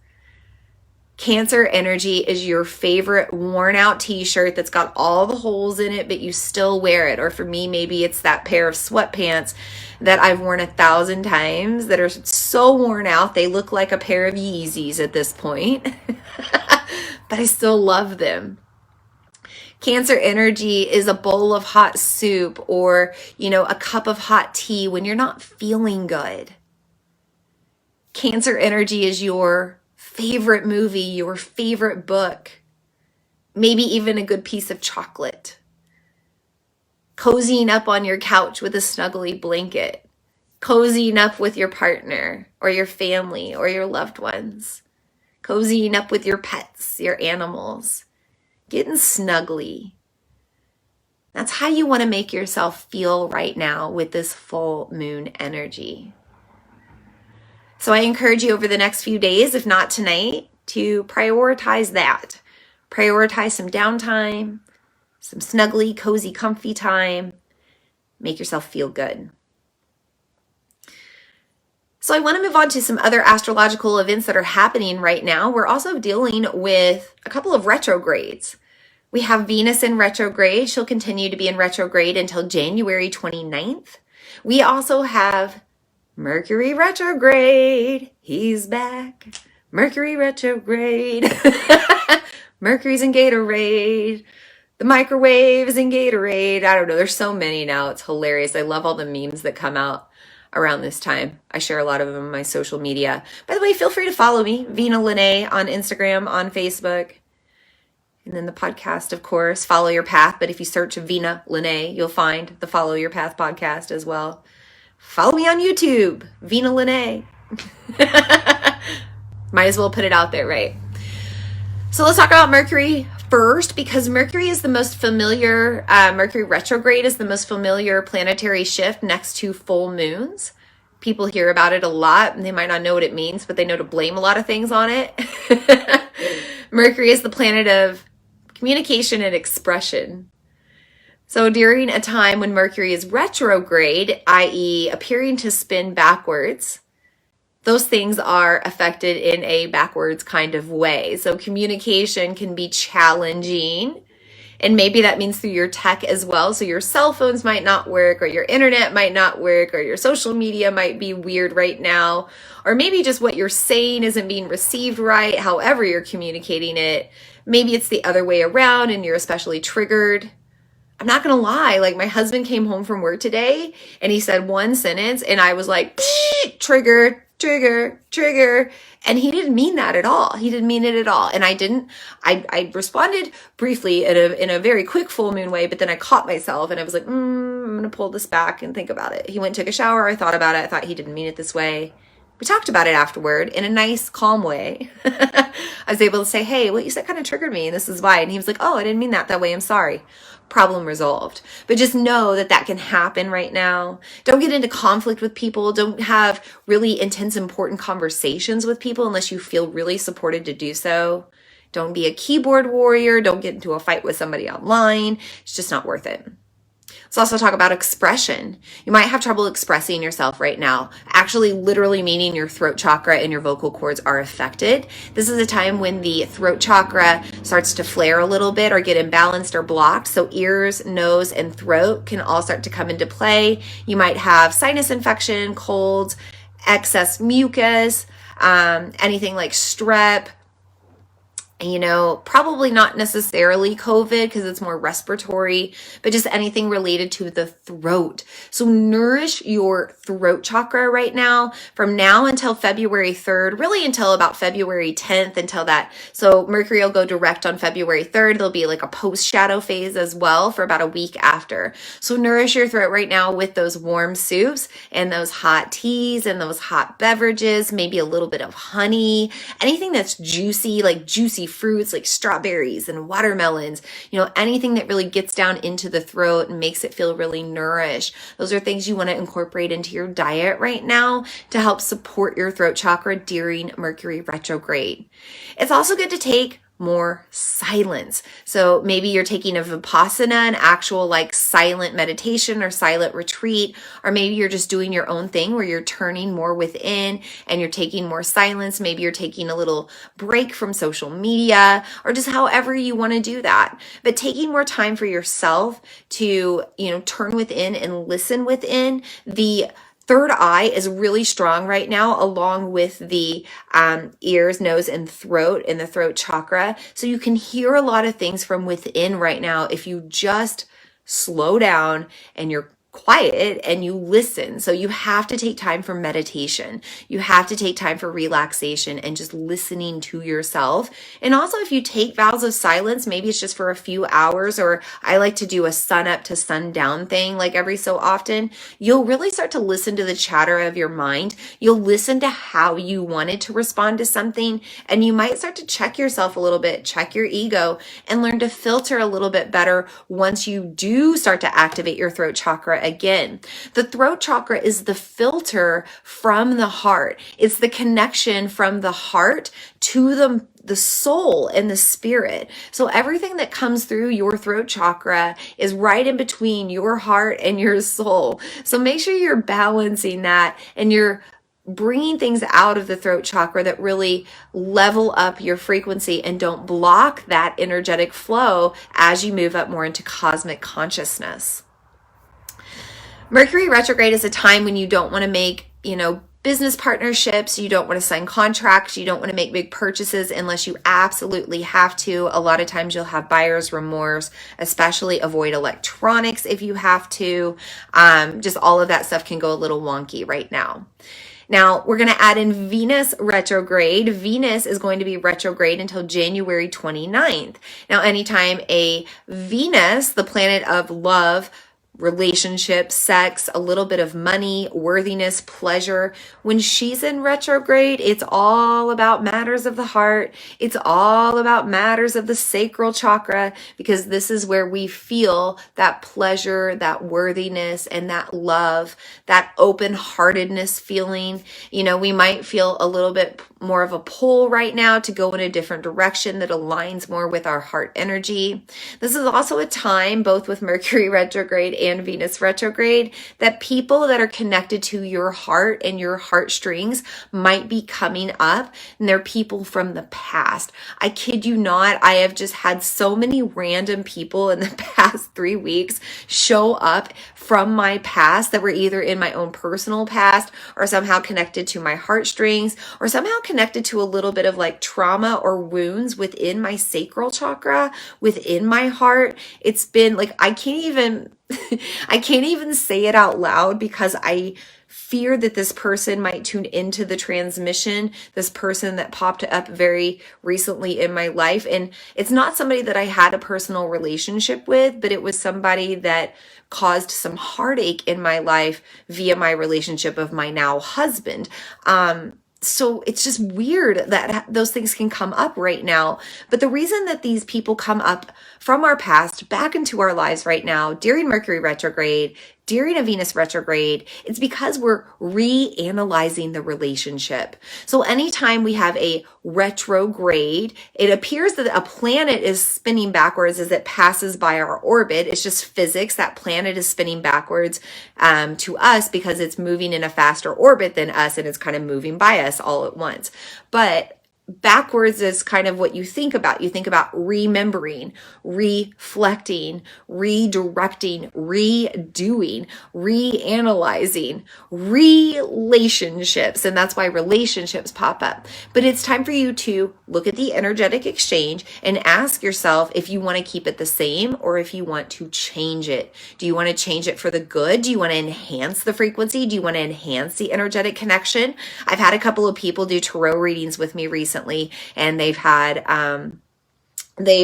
Cancer energy is your favorite worn out t-shirt that's got all the holes in it, but you still wear it. Or for me, maybe it's that pair of sweatpants that I've worn 1,000 times that are so worn out, they look like a pair of Yeezys at this point, but I still love them. Cancer energy is a bowl of hot soup or, a cup of hot tea when you're not feeling good. Cancer energy is your favorite movie, your favorite book, maybe even a good piece of chocolate. Cozying up on your couch with a snuggly blanket. Cozying up with your partner or your family or your loved ones. Cozying up with your pets, your animals. Getting snuggly. That's how you want to make yourself feel right now with this full moon energy. So I encourage you over the next few days, if not tonight, to prioritize that. Prioritize some downtime, some snuggly, cozy, comfy time. Make yourself feel good. So I want to move on to some other astrological events that are happening right now. We're also dealing with a couple of retrogrades. We have Venus in retrograde. She'll continue to be in retrograde until January 29th. We also have Mercury retrograde. He's back. Mercury retrograde. Mercury's in Gatorade. The microwave is in Gatorade. I don't know. There's so many now. It's hilarious. I love all the memes that come out around this time. I share a lot of them on my social media. By the way, feel free to follow me, Vina Lene, on Instagram, on Facebook. And then the podcast, of course, Follow Your Path. But if you search Vina Lene, you'll find the Follow Your Path podcast as well. Follow me on YouTube, Vina Lene. Might as well put it out there, right? So let's talk about Mercury first, because Mercury is the most familiar, Mercury retrograde is the most familiar planetary shift next to full moons. People hear about it a lot, and they might not know what it means, but they know to blame a lot of things on it. Mercury is the planet of communication and expression. So during a time when Mercury is retrograde, i.e. appearing to spin backwards, those things are affected in a backwards kind of way. So communication can be challenging, and maybe that means through your tech as well. So your cell phones might not work, or your internet might not work, or your social media might be weird right now, or maybe just what you're saying isn't being received right, however you're communicating it. Maybe it's the other way around and you're especially triggered. I'm not going to lie, like my husband came home from work today and he said one sentence and I was like, trigger, trigger, trigger. And he didn't mean that at all. He didn't mean it at all. And I responded briefly in a very quick full moon way, but then I caught myself and I was like, I'm going to pull this back and think about it. He went and took a shower. I thought about it. I thought he didn't mean it this way. We talked about it afterward in a nice, calm way. I was able to say, hey, what you said kind of triggered me and this is why. And he was like, oh, I didn't mean that way. I'm sorry. Problem resolved. But just know that that can happen right now. Don't get into conflict with people. Don't have really intense, important conversations with people unless you feel really supported to do so. Don't be a keyboard warrior. Don't get into a fight with somebody online. It's just not worth it. Let's also talk about expression. You might have trouble expressing yourself right now, actually literally meaning your throat chakra and your vocal cords are affected. This is a time when the throat chakra starts to flare a little bit or get imbalanced or blocked. So ears, nose, and throat can all start to come into play. You might have sinus infection, colds, excess mucus. anything like strep, probably not necessarily COVID because it's more respiratory, but just anything related to the throat. So nourish your throat chakra right now from now until February 3rd, really until about February 10th, until that. So Mercury will go direct on February 3rd. There'll be like a post shadow phase as well for about a week after. So nourish your throat right now with those warm soups and those hot teas and those hot beverages, maybe a little bit of honey, anything that's juicy, like juicy fruits like strawberries and watermelons, anything that really gets down into the throat and makes it feel really nourished. Those are things you want to incorporate into your diet right now to help support your throat chakra during Mercury retrograde. It's also good to take more silence. So maybe you're taking a Vipassana, an actual like silent meditation or silent retreat, or maybe you're just doing your own thing where you're turning more within and you're taking more silence. Maybe you're taking a little break from social media or just however you want to do that. But taking more time for yourself to, turn within and listen within. The third eye is really strong right now, along with the ears, nose, and throat in the throat chakra. So you can hear a lot of things from within right now if you just slow down and you're quiet and you listen. So you have to take time for meditation. You have to take time for relaxation and just listening to yourself. And also if you take vows of silence, maybe it's just for a few hours, or I like to do a sun up to sundown thing like every so often, you'll really start to listen to the chatter of your mind. You'll listen to how you wanted to respond to something, and you might start to check yourself a little bit, check your ego, and learn to filter a little bit better once you do start to activate your throat chakra again. The throat chakra is the filter from the heart. It's the connection from the heart to the soul and the spirit. So everything that comes through your throat chakra is right in between your heart and your soul. So make sure you're balancing that and you're bringing things out of the throat chakra that really level up your frequency and don't block that energetic flow as you move up more into cosmic consciousness. Mercury retrograde is a time when you don't want to make, business partnerships, you don't want to sign contracts, you don't want to make big purchases unless you absolutely have to. A lot of times you'll have buyer's remorse, especially avoid electronics if you have to. Just all of that stuff can go a little wonky right now. Now, we're going to add in Venus retrograde. Venus is going to be retrograde until January 29th. Now, anytime a Venus, the planet of love, relationship, sex, a little bit of money, worthiness, pleasure. When she's in retrograde, it's all about matters of the heart. It's all about matters of the sacral chakra, because this is where we feel that pleasure, that worthiness, and that love, that open-heartedness feeling. We might feel a little bit more of a pull right now to go in a different direction that aligns more with our heart energy. This is also a time, both with Mercury retrograde and Venus retrograde, that people that are connected to your heart and your heartstrings might be coming up, and they're people from the past. I kid you not, I have just had so many random people in the past 3 weeks show up from my past that were either in my own personal past or somehow connected to my heartstrings or somehow connected to a little bit of like trauma or wounds within my sacral chakra, within my heart. It's been like, I can't even say it out loud because I fear that this person might tune into the transmission, this person that popped up very recently in my life. And it's not somebody that I had a personal relationship with, but it was somebody that caused some heartache in my life via my relationship of my now husband. So it's just weird that those things can come up right now. But the reason that these people come up from our past back into our lives right now during Mercury retrograde, during a Venus retrograde, it's because we're reanalyzing the relationship. So anytime we have a retrograde, it appears that a planet is spinning backwards as it passes by our orbit. It's just physics. That planet is spinning backwards to us because it's moving in a faster orbit than us, and it's kind of moving by us all at once. But backwards is kind of what you think about. You think about remembering, reflecting, redirecting, redoing, reanalyzing, relationships. And that's why relationships pop up. But it's time for you to look at the energetic exchange and ask yourself if you want to keep it the same or if you want to change it. Do you want to change it for the good? Do you want to enhance the frequency? Do you want to enhance the energetic connection? I've had a couple of people do tarot readings with me recently, and they've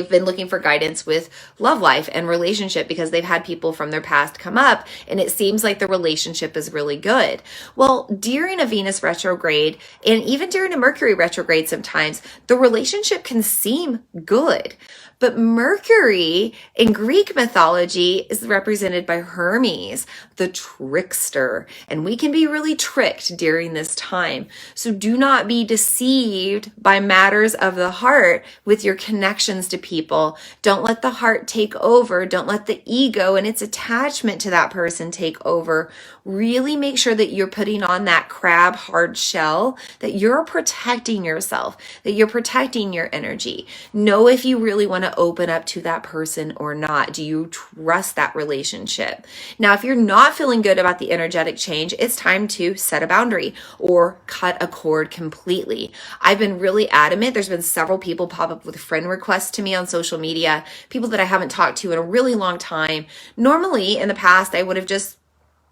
been looking for guidance with love life and relationship because they've had people from their past come up and it seems like the relationship is really good. Well, during a Venus retrograde and even during a Mercury retrograde sometimes, the relationship can seem good. But Mercury in Greek mythology is represented by Hermes, the trickster, and we can be really tricked during this time. So do not be deceived by matters of the heart with your connections to people. Don't let the heart take over. Don't let the ego and its attachment to that person take over. Really make sure that you're putting on that crab hard shell, that you're protecting yourself, that you're protecting your energy. Know if you really want to open up to that person or not. Do you trust that relationship? Now, if you're not feeling good about the energetic change, it's time to set a boundary or cut a cord completely. I've been really adamant. There's been several people pop up with friend requests to me on social media, people that I haven't talked to in a really long time. Normally in the past, I would have just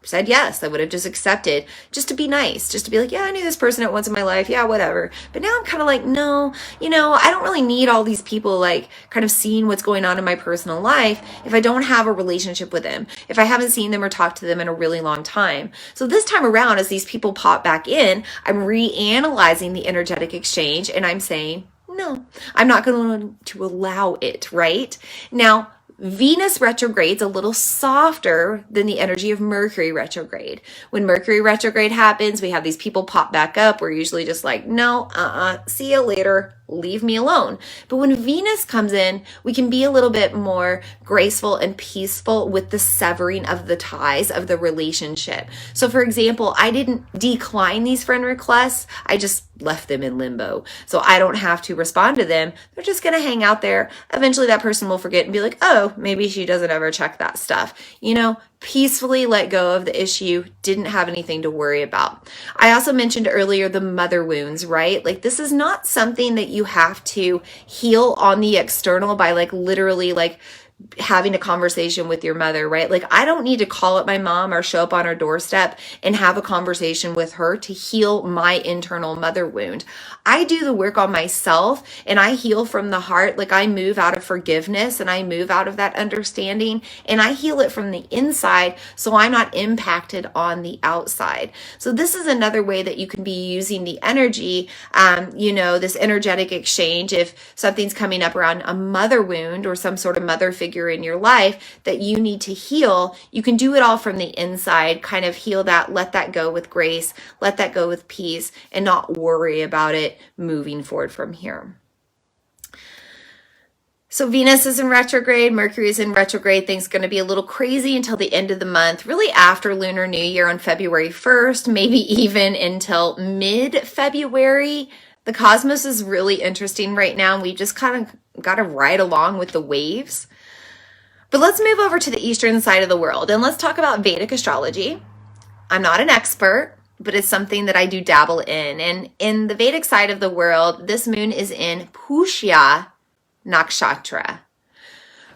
said yes. I would have just accepted just to be nice, just to be like, yeah, I knew this person at once in my life. Yeah, whatever. But now I'm kind of like, no, I don't really need all these people like kind of seeing what's going on in my personal life if I don't have a relationship with them, if I haven't seen them or talked to them in a really long time. So this time around, as these people pop back in, I'm reanalyzing the energetic exchange and I'm saying, no, I'm not going to allow it, right? Now, Venus retrogrades a little softer than the energy of Mercury retrograde. When Mercury retrograde happens, we have these people pop back up. We're usually just like, no, see you later. Leave me alone. But when Venus comes in, we can be a little bit more graceful and peaceful with the severing of the ties of the relationship. So for example, I didn't decline these friend requests. I just left them in limbo. So I don't have to respond to them. They're just going to hang out there. Eventually that person will forget and be like, oh, maybe she doesn't ever check that stuff. Peacefully let go of the issue, didn't have anything to worry about. I also mentioned earlier the mother wounds, right? Like this is not something that you have to heal on the external by like literally like having a conversation with your mother, right? Like I don't need to call up my mom or show up on her doorstep and have a conversation with her to heal my internal mother wound. I do the work on myself and I heal from the heart. Like I move out of forgiveness and I move out of that understanding and I heal it from the inside so I'm not impacted on the outside. So this is another way that you can be using the energy, this energetic exchange. If something's coming up around a mother wound or some sort of mother figure in your life that you need to heal, you can do it all from the inside, kind of heal that, let that go with grace, let that go with peace, and not worry about it moving forward from here. So Venus is in retrograde, Mercury is in retrograde. Things are going to be a little crazy until the end of the month, really after Lunar New Year on February 1st, maybe even until mid-February. The cosmos is really interesting right now, and we just kind of got to ride along with the waves. But let's move over to the eastern side of the world and let's talk about Vedic astrology. I'm not an expert, but it's something that I do dabble in. And in the Vedic side of the world, this moon is in Pushya Nakshatra.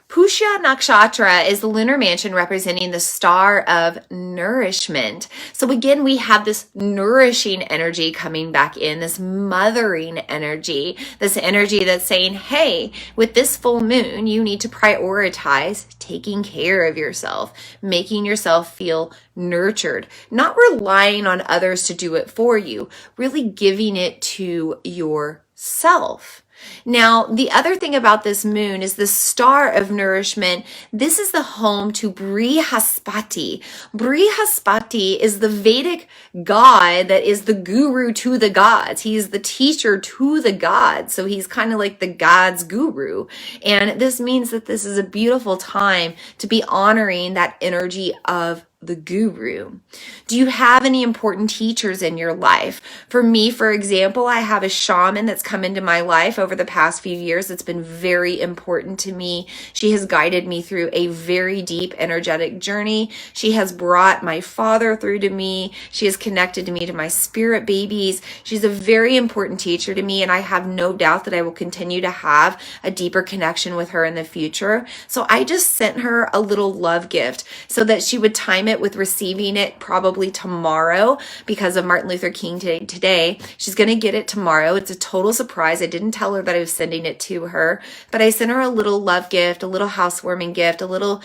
Pushya Nakshatra is the lunar mansion representing the star of nourishment. So again, we have this nourishing energy coming back in, this mothering energy, this energy that's saying, hey, with this full moon, you need to prioritize taking care of yourself, making yourself feel nurtured, not relying on others to do it for you, really giving it to yourself. Now, the other thing about this moon is the star of nourishment. This is the home to Brihaspati. Brihaspati is the Vedic god that is the guru to the gods. He is the teacher to the gods. So he's kind of like the god's guru. And this means that this is a beautiful time to be honoring that energy of the guru. Do you have any important teachers in your life? For me, for example, I have a shaman that's come into my life over the past few years. It's been very important to me. She has guided me through a very deep energetic journey. She has brought my father through to me. She has connected me to my spirit babies. She's a very important teacher to me, and I have no doubt that I will continue to have a deeper connection with her in the future. So I just sent her a little love gift so that she would time it with receiving it probably tomorrow because of Martin Luther King Day today. She's going to get it tomorrow. It's a total surprise. I didn't tell her that I was sending it to her, but I sent her a little love gift, a little housewarming gift, a little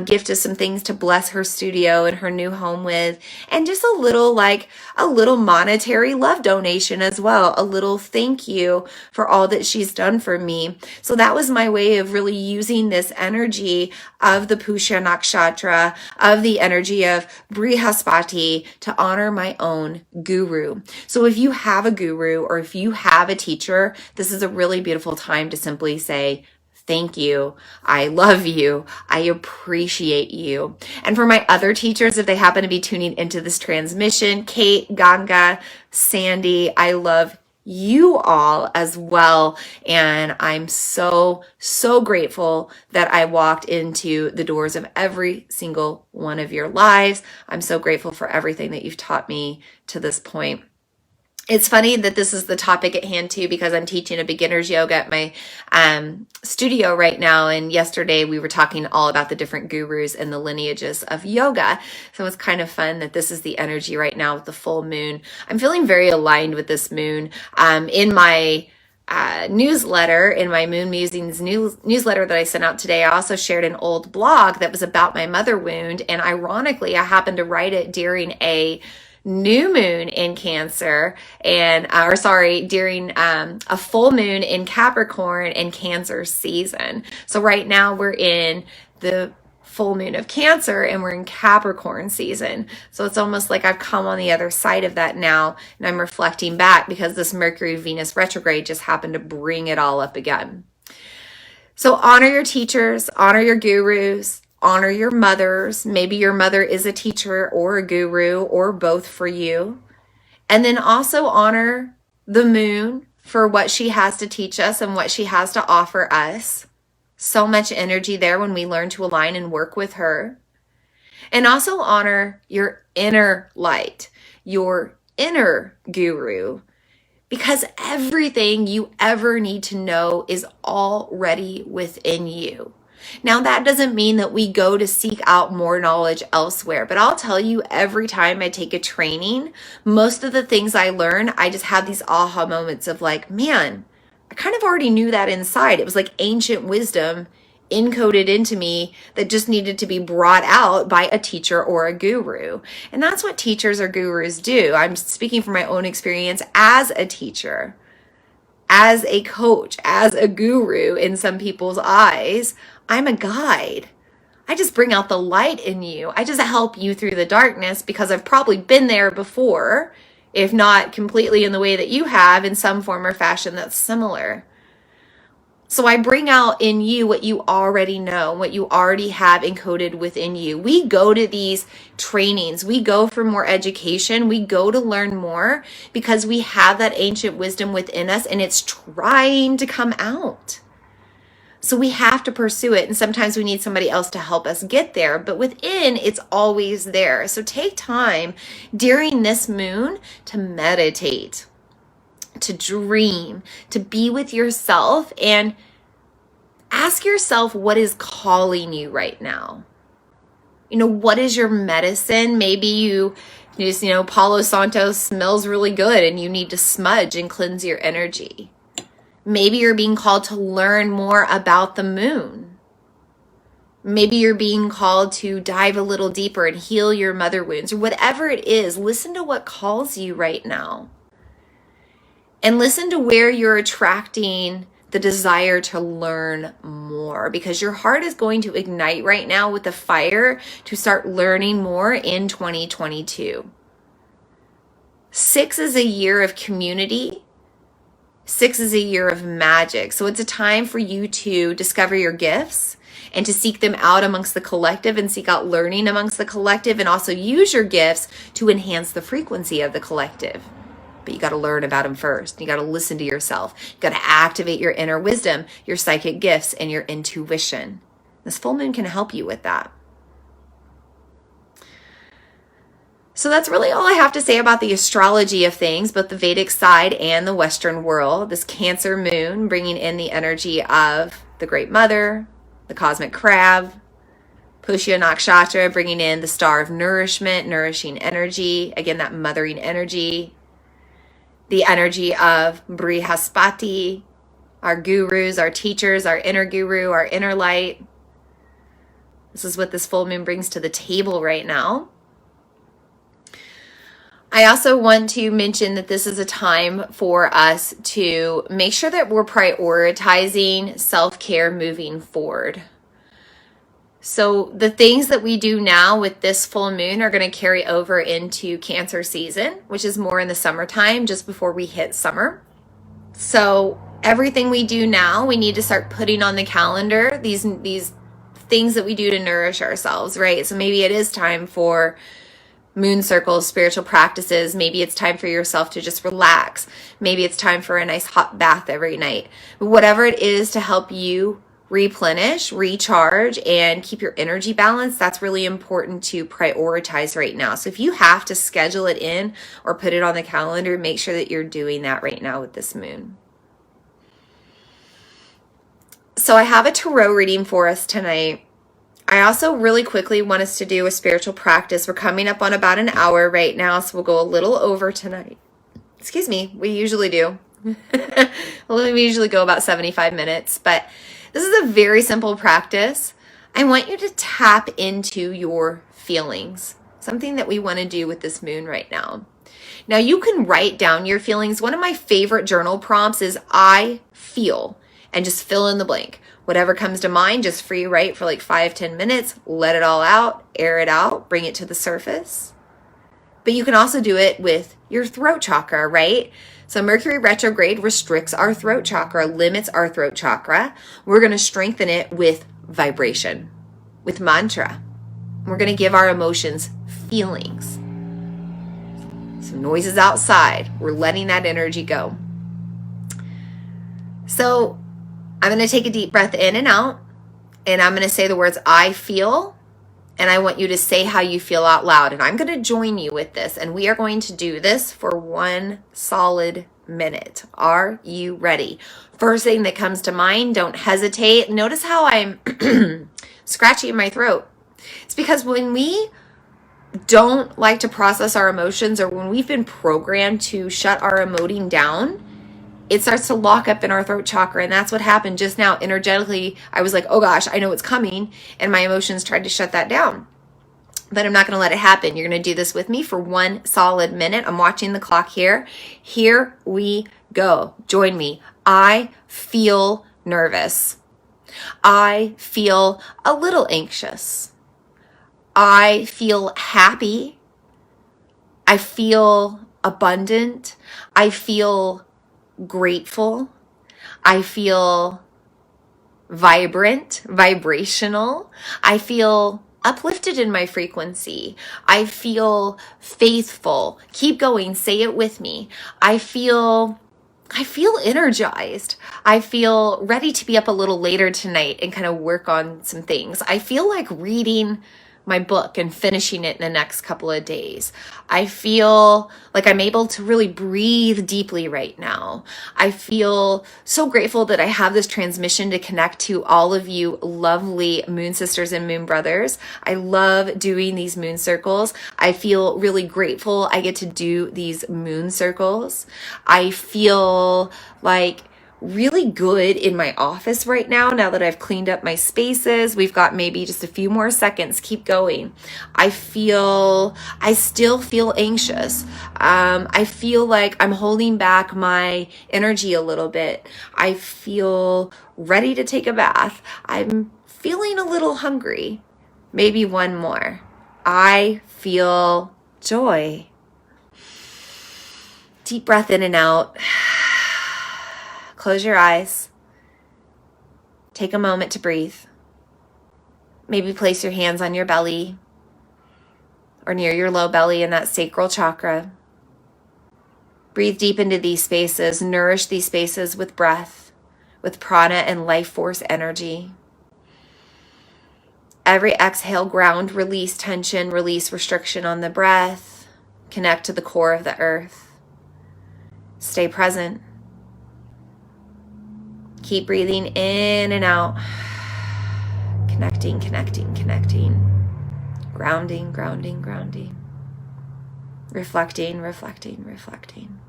gift of some things to bless her studio and her new home with, and just a little monetary love donation as well, a little thank you for all that she's done for me. So that was my way of really using this energy of the Pushya Nakshatra, of the energy of Brihaspati to honor my own guru. So if you have a guru or if you have a teacher, this is a really beautiful time to simply say, thank you. I love you. I appreciate you. And for my other teachers, if they happen to be tuning into this transmission, Kate, Ganga, Sandy, I love you all as well. And I'm so grateful that I walked into the doors of every single one of your lives. I'm so grateful for everything that you've taught me to this point. It's funny that this is the topic at hand too, because I'm teaching a beginner's yoga at my studio right now. And yesterday we were talking all about the different gurus and the lineages of yoga. So it's kind of fun that this is the energy right now with the full moon. I'm feeling very aligned with this moon. In my newsletter, in my Moon Musings newsletter that I sent out today, I also shared an old blog that was about my mother wound. And ironically, I happened to write it during a new moon in Cancer during a full moon in Capricorn and Cancer season. So right now we're in the full moon of Cancer and we're in Capricorn season. So it's almost like I've come on the other side of that now and I'm reflecting back because this Mercury-Venus retrograde just happened to bring it all up again. So honor your teachers, honor your gurus, honor your mothers. Maybe your mother is a teacher or a guru or both for you. And then also honor the moon for what she has to teach us and what she has to offer us. So much energy there when we learn to align and work with her. And also honor your inner light, your inner guru, because everything you ever need to know is already within you. Now, that doesn't mean that we go to seek out more knowledge elsewhere, but I'll tell you, every time I take a training, most of the things I learn, I just have these aha moments of like, man, I kind of already knew that inside. It was like ancient wisdom encoded into me that just needed to be brought out by a teacher or a guru. And that's what teachers or gurus do. I'm speaking from my own experience as a teacher, as a coach, as a guru in some people's eyes. I'm a guide. I just bring out the light in you. I just help you through the darkness because I've probably been there before, if not completely in the way that you have, in some form or fashion that's similar. So I bring out in you what you already know, what you already have encoded within you. We go to these trainings. We go for more education. We go to learn more because we have that ancient wisdom within us and it's trying to come out. So we have to pursue it. And sometimes we need somebody else to help us get there. But within, it's always there. So take time during this moon to meditate, to dream, to be with yourself and ask yourself what is calling you right now. What is your medicine? Maybe you just, Palo Santo smells really good and you need to smudge and cleanse your energy. Maybe you're being called to learn more about the moon. Maybe you're being called to dive a little deeper and heal your mother wounds, or whatever it is. Listen to what calls you right now. And listen to where you're attracting the desire to learn more, because your heart is going to ignite right now with the fire to start learning more in 2022. 6 is a year of community. 6 is a year of magic. So it's a time for you to discover your gifts and to seek them out amongst the collective and seek out learning amongst the collective, and also use your gifts to enhance the frequency of the collective. But you got to learn about them first. You got to listen to yourself. You got to activate your inner wisdom, your psychic gifts, and your intuition. This full moon can help you with that. So that's really all I have to say about the astrology of things, both the Vedic side and the Western world. This Cancer moon bringing in the energy of the Great Mother, the cosmic crab, Pushya Nakshatra bringing in the star of nourishment, nourishing energy. Again, that mothering energy. The energy of Brihaspati, our gurus, our teachers, our inner guru, our inner light. This is what this full moon brings to the table right now. I also want to mention that this is a time for us to make sure that we're prioritizing self-care moving forward. So the things that we do now with this full moon are going to carry over into Cancer season, which is more in the summertime, just before we hit summer. So everything we do now, we need to start putting on the calendar, these things that we do to nourish ourselves, right? So maybe it is time for moon circles, spiritual practices. Maybe it's time for yourself to just relax. Maybe it's time for a nice hot bath every night. Whatever it is to help you replenish, recharge, and keep your energy balanced, that's really important to prioritize right now. So if you have to schedule it in or put it on the calendar, make sure that you're doing that right now with this moon. So I have a tarot reading for us tonight. I also really quickly want us to do a spiritual practice. We're coming up on about an hour right now, so we'll go a little over tonight. Excuse me, we usually do. We usually go about 75 minutes, but this is a very simple practice. I want you to tap into your feelings, something that we want to do with this moon right now. Now you can write down your feelings. One of my favorite journal prompts is I feel, and just fill in the blank. Whatever comes to mind, just free write for like 5-10 minutes, let it all out, air it out, bring it to the surface. But you can also do it with your throat chakra, right? So Mercury retrograde restricts our throat chakra, limits our throat chakra. We're going to strengthen it with vibration, with mantra. We're going to give our emotions feelings. Some noises outside. We're letting that energy go. So I'm going to take a deep breath in and out, and I'm going to say the words I feel, and I want you to say how you feel out loud. And I'm going to join you with this, and we are going to do this for 1 solid minute. Are you ready? First thing that comes to mind, don't hesitate. Notice how I'm scratchy in my throat. It's because when we don't like to process our emotions, or when we've been programmed to shut our emoting down, it starts to lock up in our throat chakra. And that's what happened just now. Energetically, I was like, oh gosh, I know it's coming. And my emotions tried to shut that down. But I'm not going to let it happen. You're going to do this with me for 1 solid minute. I'm watching the clock here. Here we go. Join me. I feel nervous. I feel a little anxious. I feel happy. I feel abundant. I feel grateful. I feel vibrant, vibrational. I feel uplifted in my frequency. I feel faithful. Keep going. Say it with me. I feel energized. I feel ready to be up a little later tonight and kind of work on some things. I feel like reading my book and finishing it in the next couple of days. I feel like I'm able to really breathe deeply right now. I feel so grateful that I have this transmission to connect to all of you lovely moon sisters and moon brothers. I love doing these moon circles. I feel really grateful I get to do these moon circles. I feel like really good in my office right now that I've cleaned up my spaces. We've got maybe just a few more seconds. Keep going. I still feel anxious. I feel like I'm holding back my energy a little bit. I feel ready to take a bath. I'm feeling a little hungry. Maybe one more. I feel joy. Deep breath in and out. Close your eyes. Take a moment to breathe. Maybe place your hands on your belly or near your low belly in that sacral chakra. Breathe deep into these spaces. Nourish these spaces with breath, with prana and life force energy. Every exhale, ground, release tension, release restriction on the breath. Connect to the core of the earth. Stay present. Keep breathing in and out. Connecting, connecting, connecting. Grounding, grounding, grounding. Reflecting, reflecting, reflecting.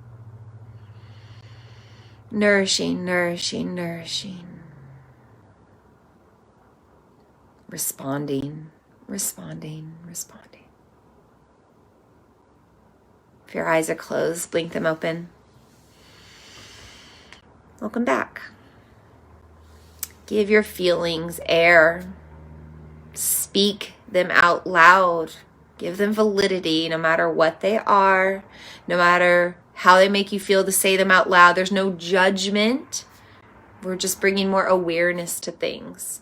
Nourishing, nourishing, nourishing. Responding, responding, responding. If your eyes are closed, blink them open. Welcome back. Give your feelings air. Speak them out loud. Give them validity no matter what they are, no matter how they make you feel to say them out loud. There's no judgment. We're just bringing more awareness to things.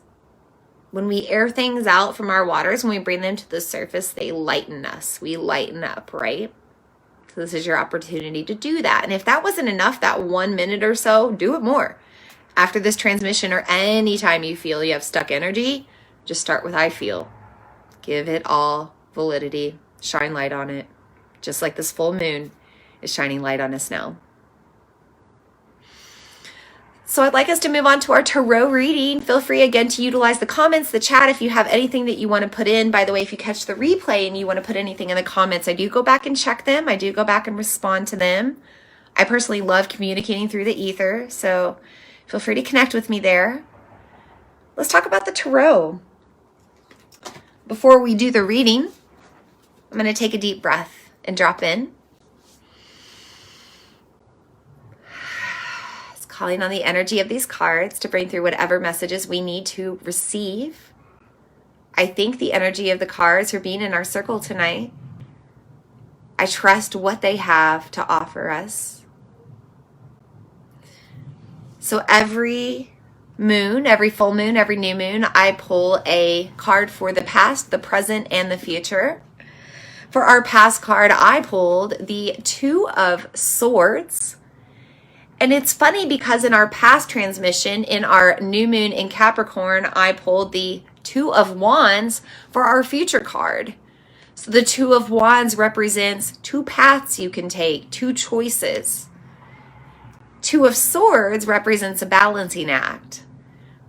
When we air things out from our waters, when we bring them to the surface, they lighten us. We lighten up, right? So this is your opportunity to do that. And if that wasn't enough, that 1 minute or so, do it more. After this transmission or anytime you feel you have stuck energy, just start with I feel. Give it all validity. Shine light on it. Just like this full moon is shining light on us now. So I'd like us to move on to our tarot reading. Feel free again to utilize the comments, the chat, if you have anything that you want to put in. By the way, if you catch the replay and you want to put anything in the comments, I do go back and check them. I do go back and respond to them. I personally love communicating through the ether, so feel free to connect with me there. Let's talk about the tarot. Before we do the reading, I'm going to take a deep breath and drop in. It's calling on the energy of these cards to bring through whatever messages we need to receive. I thank the energy of the cards for being in our circle tonight. I trust what they have to offer us. So every moon, every full moon, every new moon, I pull a card for the past, the present, and the future. For our past card, I pulled the Two of Swords. And it's funny because in our past transmission, in our new moon in Capricorn, I pulled the Two of Wands for our future card. So the Two of Wands represents two paths you can take, two choices. Two of Swords represents a balancing act.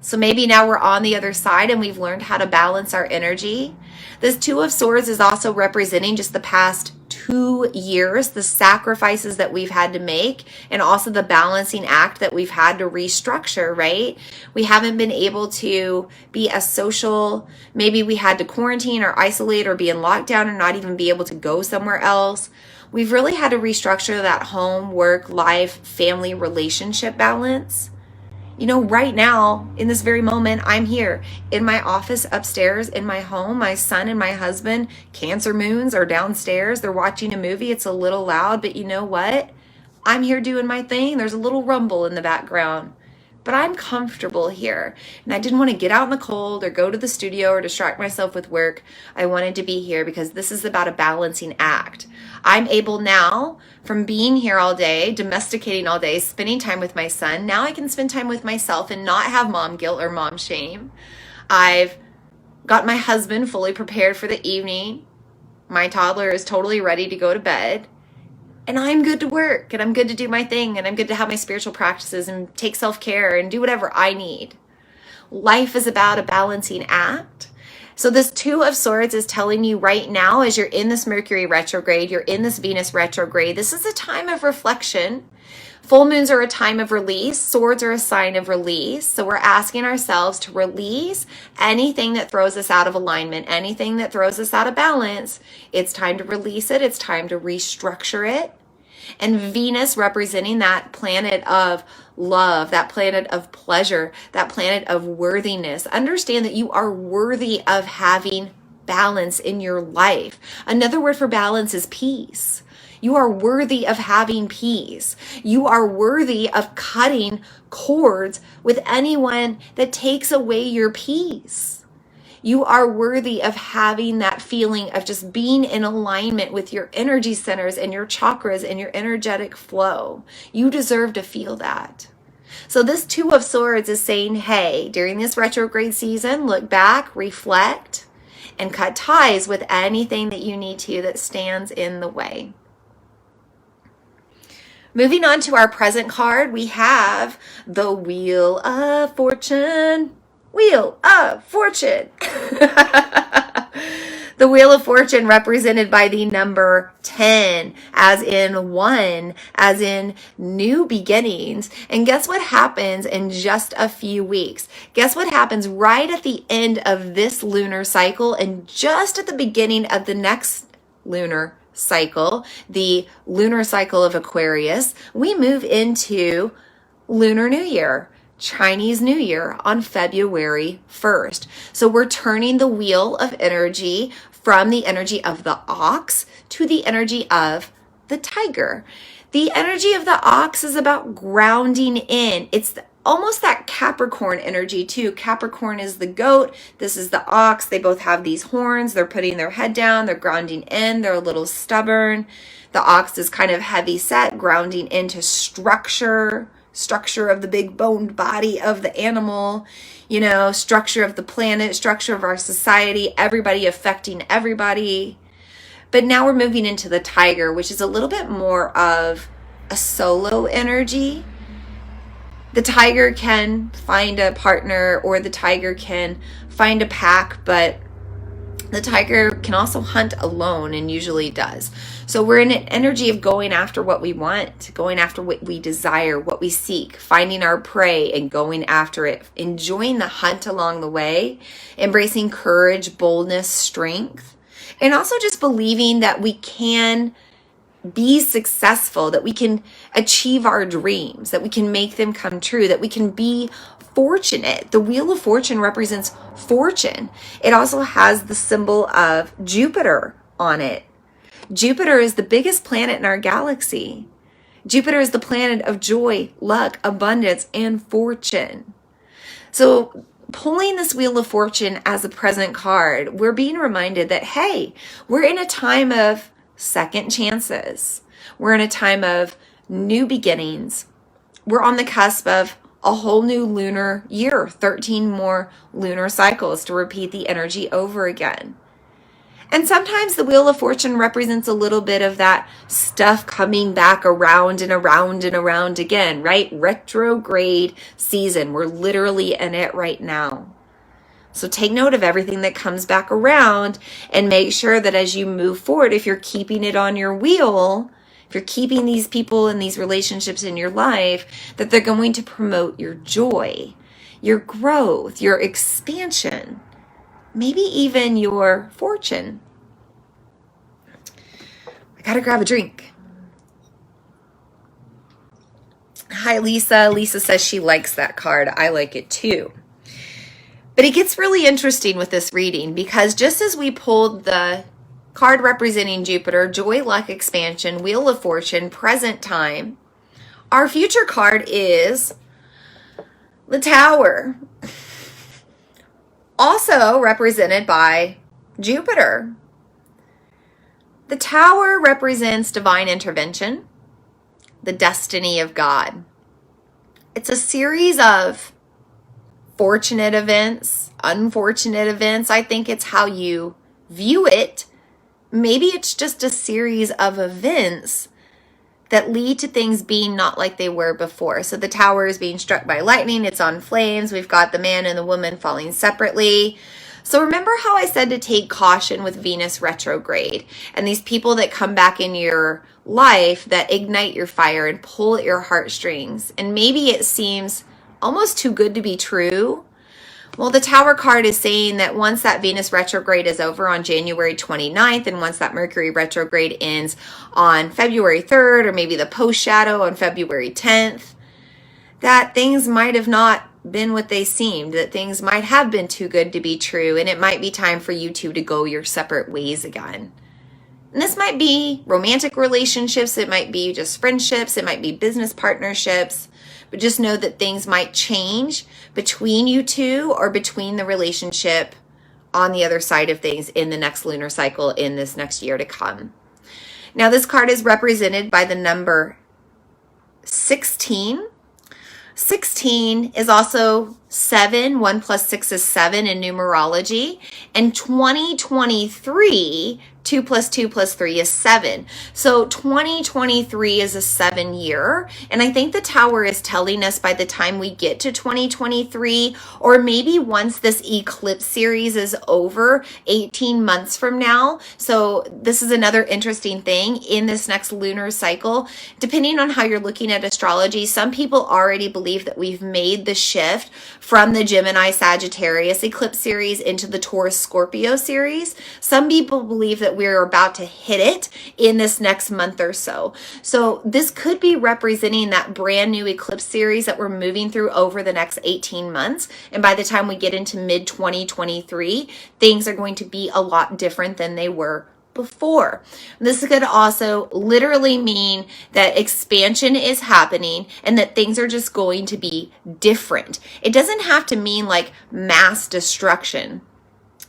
So maybe now we're on the other side and we've learned how to balance our energy. This Two of Swords is also representing just the past 2 years, the sacrifices that we've had to make, and also the balancing act that we've had to restructure, right? We haven't been able to be as social. Maybe we had to quarantine or isolate or be in lockdown or not even be able to go somewhere else. We've really had to restructure that home, work, life, family, relationship balance. You know, right now, in this very moment, I'm here in my office upstairs in my home. My son and my husband, Cancer moons, are downstairs. They're watching a movie. It's a little loud, but you know what? I'm here doing my thing. There's a little rumble in the background, but I'm comfortable here. And I didn't want to get out in the cold or go to the studio or distract myself with work. I wanted to be here because this is about a balancing act. I'm able now, from being here all day, domesticating all day, spending time with my son, now I can spend time with myself and not have mom guilt or mom shame. I've got my husband fully prepared for the evening. My toddler is totally ready to go to bed. And I'm good to work, and I'm good to do my thing, and I'm good to have my spiritual practices and take self-care and do whatever I need. Life is about a balancing act. So this Two of Swords is telling you right now, as you're in this Mercury retrograde, you're in this Venus retrograde, this is a time of reflection Full moons are a time of release. Swords are a sign of release. So we're asking ourselves to release anything that throws us out of alignment, anything that throws us out of balance. It's time to release it. It's time to restructure it. And Venus representing that planet of love, that planet of pleasure, that planet of worthiness. Understand that you are worthy of having balance in your life. Another word for balance is peace. You are worthy of having peace. You are worthy of cutting cords with anyone that takes away your peace. You are worthy of having that feeling of just being in alignment with your energy centers and your chakras and your energetic flow. You deserve to feel that. So this Two of Swords is saying, hey, during this retrograde season, look back, reflect, and cut ties with anything that you need to that stands in the way. Moving on to our present card, we have the Wheel of Fortune. Wheel of Fortune. The Wheel of Fortune represented by the number 10, as in one, as in new beginnings. And guess what happens in just a few weeks? Guess what happens right at the end of this lunar cycle and just at the beginning of the next lunar cycle, the lunar cycle of Aquarius? We move into Lunar New Year. Chinese New Year on February 1st. So we're turning the wheel of energy from the energy of the ox to the energy of the tiger. The energy of the ox is about grounding in. It's almost that Capricorn energy too. Capricorn is the goat. This is the ox. They both have these horns. They're putting their head down. They're grounding in. They're a little stubborn. The ox is kind of heavy set, grounding into structure of the big boned body of the animal, structure of the planet, structure of our society, everybody affecting everybody. But now we're moving into the tiger, which is a little bit more of a solo energy. The tiger can find a partner or the tiger can find a pack, but the tiger can also hunt alone and usually does. So we're in an energy of going after what we want, going after what we desire, what we seek, finding our prey and going after it, enjoying the hunt along the way, embracing courage, boldness, strength, and also just believing that we can be successful, that we can achieve our dreams, that we can make them come true, that we can be fortunate. The Wheel of Fortune represents fortune. It also has the symbol of Jupiter on it. Jupiter is the biggest planet in our galaxy. Jupiter is the planet of joy, luck, abundance, and fortune. So pulling this Wheel of Fortune as a present card, we're being reminded that, hey, we're in a time of second chances. We're in a time of new beginnings. We're on the cusp of a whole new lunar year, 13 more lunar cycles to repeat the energy over again. And sometimes the Wheel of Fortune represents a little bit of that stuff coming back around and around and around again, right? Retrograde season. We're literally in it right now. So take note of everything that comes back around and make sure that as you move forward, if you're keeping it on your wheel, if you're keeping these people and these relationships in your life, that they're going to promote your joy, your growth, your expansion, maybe even your fortune. I gotta grab a drink. Hi, Lisa. Lisa says she likes that card. I like it too. But it gets really interesting with this reading because just as we pulled the card representing Jupiter, joy, luck, expansion, Wheel of Fortune, present time, our future card is the Tower, also represented by Jupiter. The Tower represents divine intervention, the destiny of God. It's a series of fortunate events, unfortunate events. I think it's how you view it. Maybe it's just a series of events that lead to things being not like they were before. So the Tower is being struck by lightning. It's on flames. We've got the man and the woman falling separately. So remember how I said to take caution with Venus retrograde and these people that come back in your life that ignite your fire and pull at your heartstrings. And maybe it seems almost too good to be true. Well, the Tower card is saying that once that Venus retrograde is over on January 29th, and once that Mercury retrograde ends on February 3rd, or maybe the post shadow on February 10th, that things might have not been what they seemed, that things might have been too good to be true, and it might be time for you two to go your separate ways again. And this might be romantic relationships, it might be just friendships, it might be business partnerships, but just know that things might change between you two or between the relationship on the other side of things in the next lunar cycle in this next year to come. Now, this card is represented by the number 16. 16 is also 7. 1 plus 6 is 7 in numerology. And 2023, 2 plus 2 plus 3 is 7. So 2023 is a 7 year. And I think the Tower is telling us by the time we get to 2023, or maybe once this eclipse series is over 18 months from now. So this is another interesting thing in this next lunar cycle. Depending on how you're looking at astrology, some people already believe that we've made the shift from the Gemini Sagittarius eclipse series into the Taurus Scorpio series. Some people believe that we're about to hit it in this next month or so. So this could be representing that brand new eclipse series that we're moving through over the next 18 months. And by the time we get into mid 2023, things are going to be a lot different than they were before. This could also literally mean that expansion is happening and that things are just going to be different. It doesn't have to mean like mass destruction.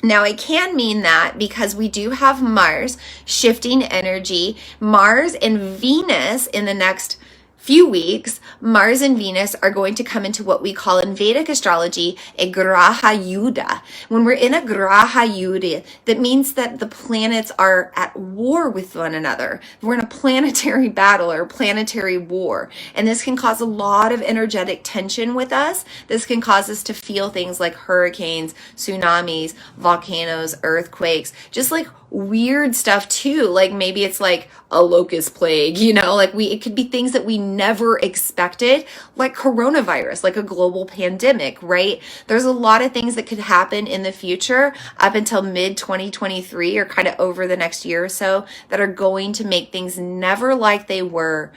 Now, it can mean that because we do have Mars shifting energy. Mars and Venus in the next few weeks, Mars and Venus are going to come into what we call in Vedic astrology a Graha Yuddha. When we're in a Graha Yuddha, that means that the planets are at war with one another. We're in a planetary battle or planetary war. And this can cause a lot of energetic tension with us. This can cause us to feel things like hurricanes, tsunamis, volcanoes, earthquakes, just like weird stuff too. Like maybe it's like a locust plague, you know, like it could be things that we never expected, like coronavirus, like a global pandemic, right? There's a lot of things that could happen in the future up until mid 2023 or kind of over the next year or so that are going to make things never like they were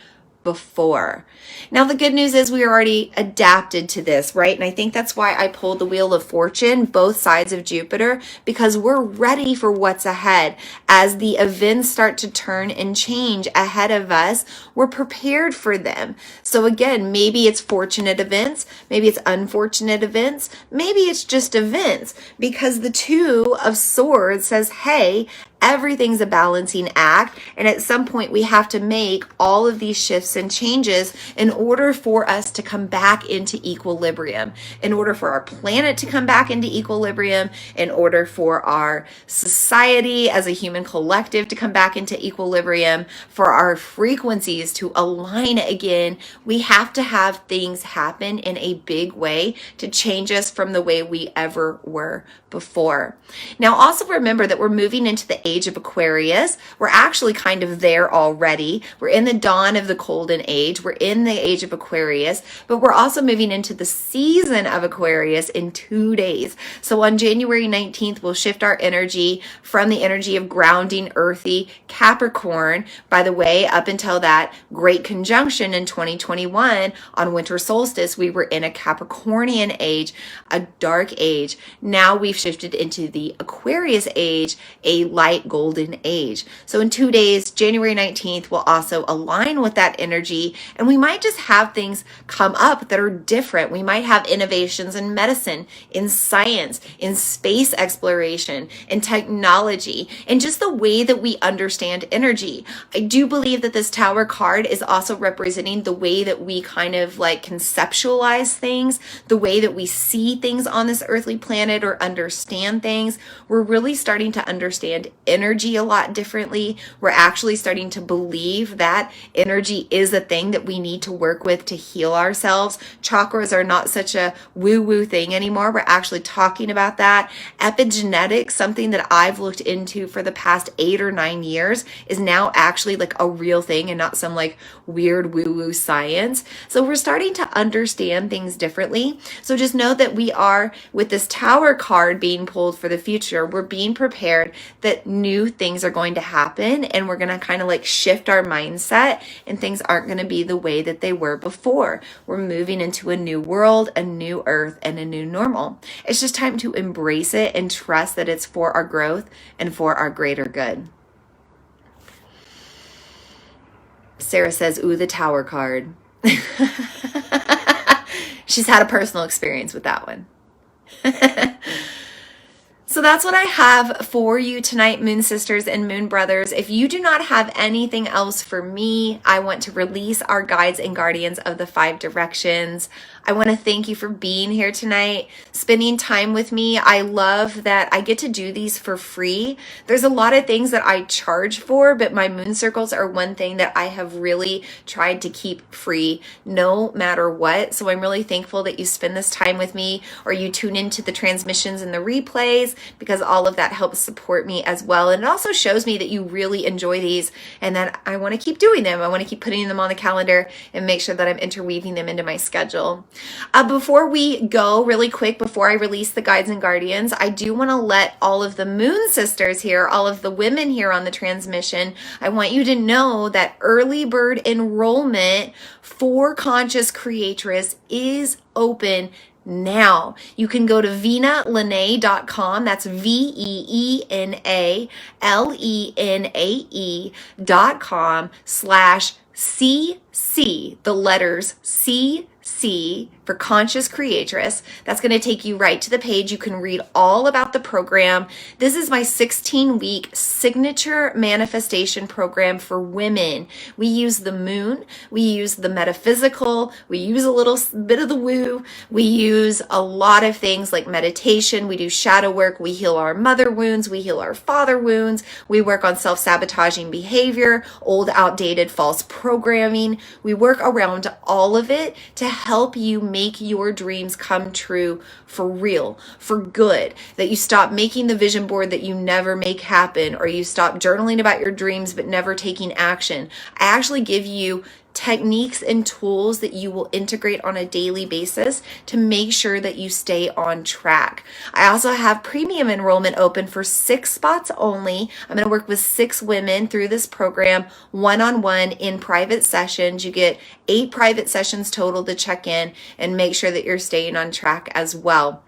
before. Now, the good news is we are already adapted to this, right? And I think that's why I pulled the Wheel of Fortune, both sides of Jupiter, because we're ready for what's ahead. As the events start to turn and change ahead of us, we're prepared for them. So again, maybe it's fortunate events, maybe it's unfortunate events, maybe it's just events, because the Two of Swords says, hey, everything's a balancing act, and at some point we have to make all of these shifts and changes in order for us to come back into equilibrium, in order for our planet to come back into equilibrium, in order for our society as a human collective to come back into equilibrium, for our frequencies to align again. We have to have things happen in a big way to change us from the way we ever were before. Now, also remember that we're moving into the age of Aquarius. We're actually kind of there already. We're in the dawn of the golden age. We're in the age of Aquarius, but we're also moving into the season of Aquarius in 2 days. So on January 19th, we'll shift our energy from the energy of grounding, earthy Capricorn. By the way, up until that great conjunction in 2021 on winter solstice, we were in a Capricornian age, a dark age. Now we've shifted into the Aquarius age, a light golden age. So in 2 days, January 19th will also align with that energy, and we might just have things come up that are different. We might have innovations in medicine, in science, in space exploration, in technology, and just the way that we understand energy. I do believe that this Tower card is also representing the way that we kind of like conceptualize things, the way that we see things on this earthly planet or understand things. We're really starting to understand energy a lot differently. We're actually starting to believe that energy is a thing that we need to work with to heal ourselves. Chakras are not such a woo-woo thing anymore. We're actually talking about that. Epigenetics, something that I've looked into for the past 8 or 9 years, is now actually like a real thing and not some like weird woo-woo science. So we're starting to understand things differently. So just know that we are, with this Tower card being pulled for the future, we're being prepared that new things are going to happen, and we're going to kind of like shift our mindset, and things aren't going to be the way that they were before. We're moving into a new world, a new earth, and a new normal. It's just time to embrace it and trust that it's for our growth and for our greater good. Sarah says, ooh, the Tower card. She's had a personal experience with that one. So that's what I have for you tonight, Moon Sisters and Moon Brothers. If you do not have anything else for me, I want to release our guides and guardians of the 5 directions. I want to thank you for being here tonight, spending time with me. I love that I get to do these for free. There's a lot of things that I charge for, but my moon circles are one thing that I have really tried to keep free no matter what. So I'm really thankful that you spend this time with me, or you tune into the transmissions and the replays, because all of that helps support me as well. And it also shows me that you really enjoy these and that I want to keep doing them. I want to keep putting them on the calendar and make sure that I'm interweaving them into my schedule. Before we go, really quick, before I release the guides and guardians, I do want to let all of the Moon Sisters here, all of the women here on the transmission, I want you to know that early bird enrollment for Conscious Creatress is open now. You can go to VeenaLenae.com. That's VeenaLenae.com/CC, the letters CC for Conscious Creatress. That's going to take you right to the page. You can read all about the program. This is my 16-week signature manifestation program for women. We use the moon, we use the metaphysical, we use a little bit of the woo, we use a lot of things like meditation, we do shadow work, we heal our mother wounds, we heal our father wounds, we work on self-sabotaging behavior, old outdated false programming. We work around all of it to help you make your dreams come true for real, for good, that you stop making the vision board that you never make happen, or you stop journaling about your dreams but never taking action. I actually give you techniques and tools that you will integrate on a daily basis to make sure that you stay on track. I also have premium enrollment open for 6 spots only. I'm going to work with 6 women through this program, one-on-one in private sessions. You get 8 private sessions total to check in and make sure that you're staying on track as well.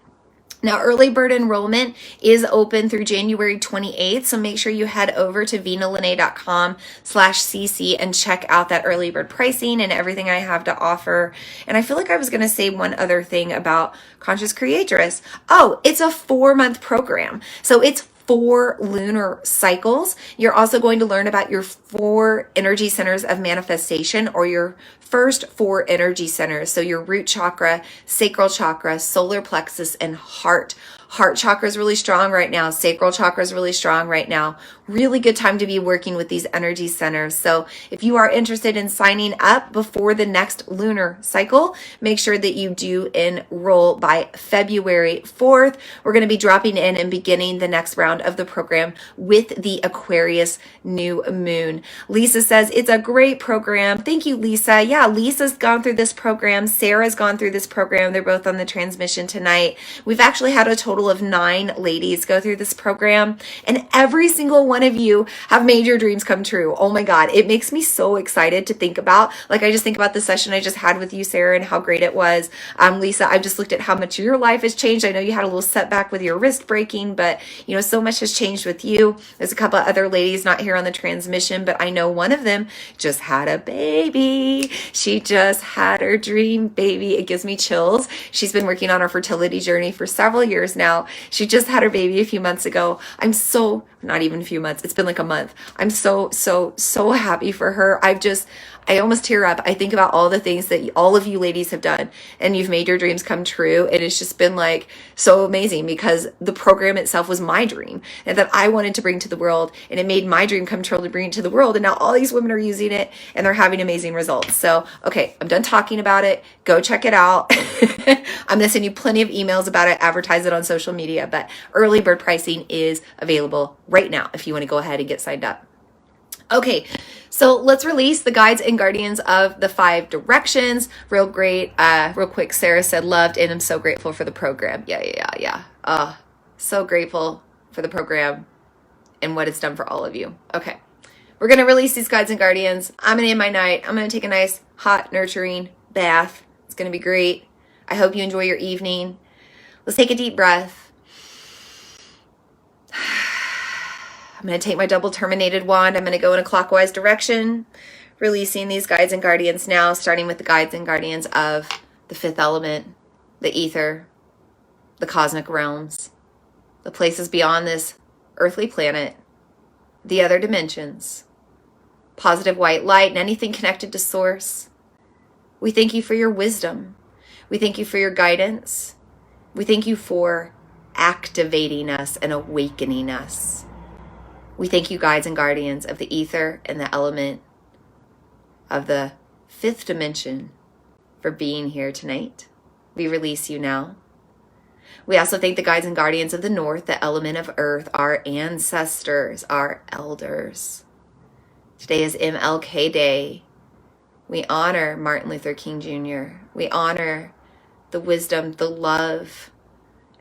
Now, early bird enrollment is open through January 28th, so make sure you head over to VeenaLenae.com/CC and check out that early bird pricing and everything I have to offer. And I feel like I was going to say one other thing about Conscious Creatress. Oh, it's a 4-month program. So it's 4 lunar cycles. You're also going to learn about your 4 energy centers of manifestation, or your first 4 energy centers. So your root chakra, sacral chakra, solar plexus, and heart. Heart chakra is really strong right now. Sacral chakra is really strong right now. Really good time to be working with these energy centers. So if you are interested in signing up before the next lunar cycle, make sure that you do enroll by February 4th. We're going to be dropping in and beginning the next round of the program with the Aquarius new moon. Lisa says, it's a great program. Thank you, Lisa. Yeah, Lisa's gone through this program. Sarah's gone through this program. They're both on the transmission tonight. We've actually had a total of 9 ladies go through this program, and every single one of you have made your dreams come true. Oh my God. It makes me so excited to think about, like, I just think about the session I just had with you, Sarah, and how great it was. Lisa, I've just looked at how much your life has changed. I know you had a little setback with your wrist breaking, but you know, so much has changed with you. There's a couple of other ladies not here on the transmission, but I know one of them just had a baby. She just had her dream baby. It gives me chills. She's been working on her fertility journey for several years now. She just had her baby a few months ago. Not even a few months. It's been like a month. I'm so happy for her. I almost tear up. I think about all the things that all of you ladies have done, and you've made your dreams come true. And it's just been like so amazing, because the program itself was my dream and that I wanted to bring to the world, and it made my dream come true to bring it to the world. And now all these women are using it and they're having amazing results. So, okay, I'm done talking about it. Go check it out. I'm going to send you plenty of emails about it, advertise it on social media, but early bird pricing is available right now if you want to go ahead and get signed up. Okay, so let's release the guides and guardians of the 5 directions. Real quick, Sarah said, loved, and I'm so grateful for the program. Yeah. So grateful for the program and what it's done for all of you. Okay, we're going to release these guides and guardians. I'm going to end my night. I'm going to take a nice, hot, nurturing bath. It's going to be great. I hope you enjoy your evening. Let's take a deep breath. I'm going to take my double terminated wand. I'm going to go in a clockwise direction, releasing these guides and guardians now, starting with the guides and guardians of the 5th element, the ether, the cosmic realms, the places beyond this earthly planet, the other dimensions, positive white light, and anything connected to source. We thank you for your wisdom. We thank you for your guidance. We thank you for activating us and awakening us. We thank you, guides and guardians of the ether and the element of the 5th dimension, for being here tonight. We release you now. We also thank the guides and guardians of the north, the element of earth, our ancestors, our elders. Today is MLK Day. We honor Martin Luther King Jr. We honor the wisdom, the love,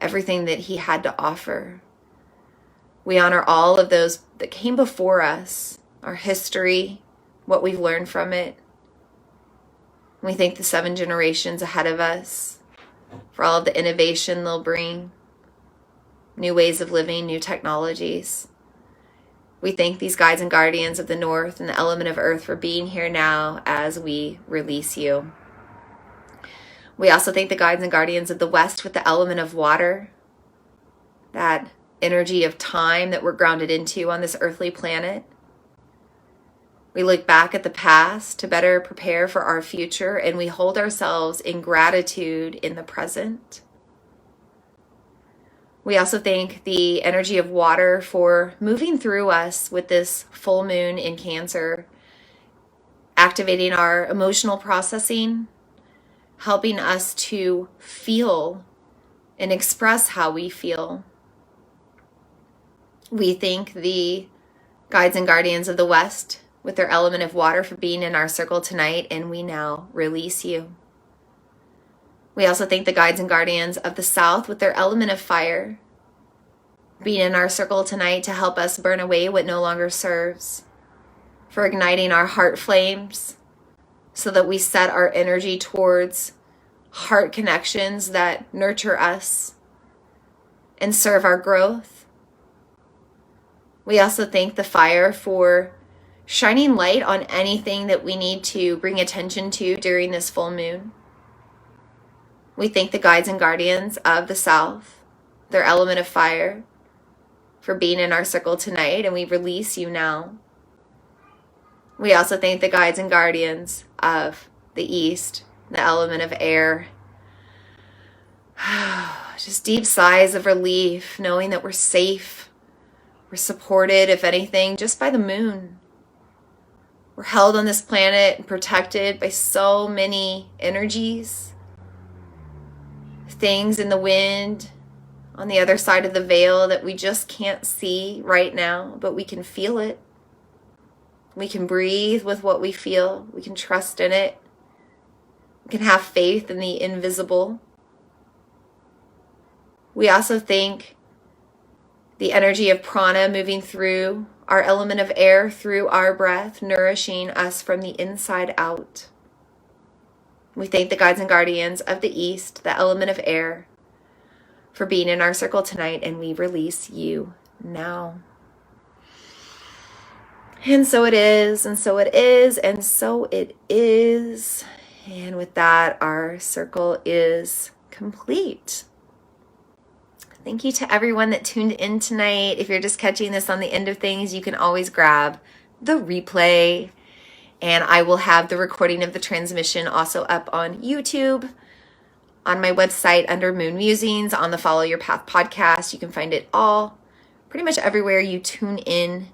everything that he had to offer. We honor all of those that came before us, our history, what we've learned from it. We thank the 7 generations ahead of us for all of the innovation they'll bring, new ways of living, new technologies. We thank these guides and guardians of the north and the element of earth for being here now as we release you. We also thank the guides and guardians of the west with the element of water, that energy of time that we're grounded into on this earthly planet. We look back at the past to better prepare for our future, and we hold ourselves in gratitude in the present. We also thank the energy of water for moving through us with this full moon in Cancer, activating our emotional processing, helping us to feel and express how we feel. We thank the guides and guardians of the west with their element of water for being in our circle tonight, and we now release you. We also thank the guides and guardians of the south with their element of fire being in our circle tonight to help us burn away what no longer serves, for igniting our heart flames so that we set our energy towards heart connections that nurture us and serve our growth. We also thank the fire for shining light on anything that we need to bring attention to during this full moon. We thank the guides and guardians of the south, their element of fire, for being in our circle tonight, and we release you now. We also thank the guides and guardians of the east, the element of air. Just deep sighs of relief, knowing that we're safe. We're supported, if anything, just by the moon. We're held on this planet and protected by so many energies, things in the wind on the other side of the veil that we just can't see right now, but we can feel it. We can breathe with what we feel. We can trust in it. We can have faith in the invisible. We also thank the energy of prana moving through our element of air, through our breath, nourishing us from the inside out. We thank the guides and guardians of the east, the element of air, for being in our circle tonight, and we release you now. And so it is, and so it is, and so it is. And with that, our circle is complete. Thank you to everyone that tuned in tonight. If you're just catching this on the end of things, you can always grab the replay And I will have the recording of the transmission also up on YouTube, on my website under Moon Musings, on the Follow Your Path podcast. You can find it all pretty much everywhere you tune in.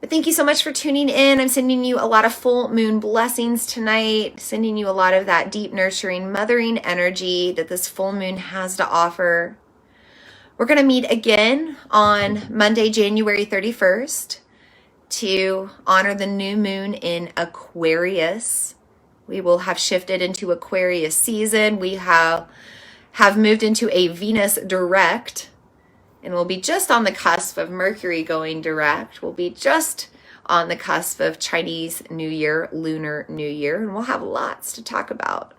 But thank you so much for tuning in. I'm sending you a lot of full moon blessings tonight, sending you a lot of that deep, nurturing, mothering energy that this full moon has to offer. We're going to meet again on Monday, January 31st to honor the new moon in Aquarius. We will have shifted into Aquarius season. We have moved into a Venus direct, and we'll be just on the cusp of Mercury going direct. We'll be just on the cusp of Chinese New Year, Lunar New Year, and we'll have lots to talk about.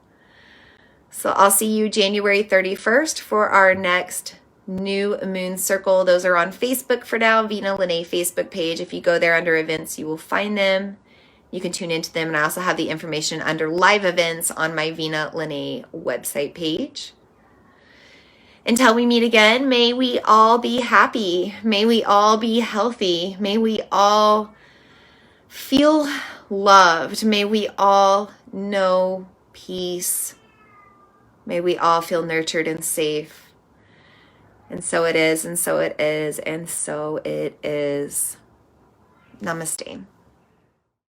So I'll see you January 31st for our next new moon circle. Those are on Facebook for now, Vina Lene Facebook page. If you go there under events, you will find them. You can tune into them, and I also have the information under live events on my Vina Lene website page. Until we meet again, may we all be happy. May we all be healthy. May we all feel loved. May we all know peace. May we all feel nurtured and safe. And so it is, and so it is, and so it is. Namaste.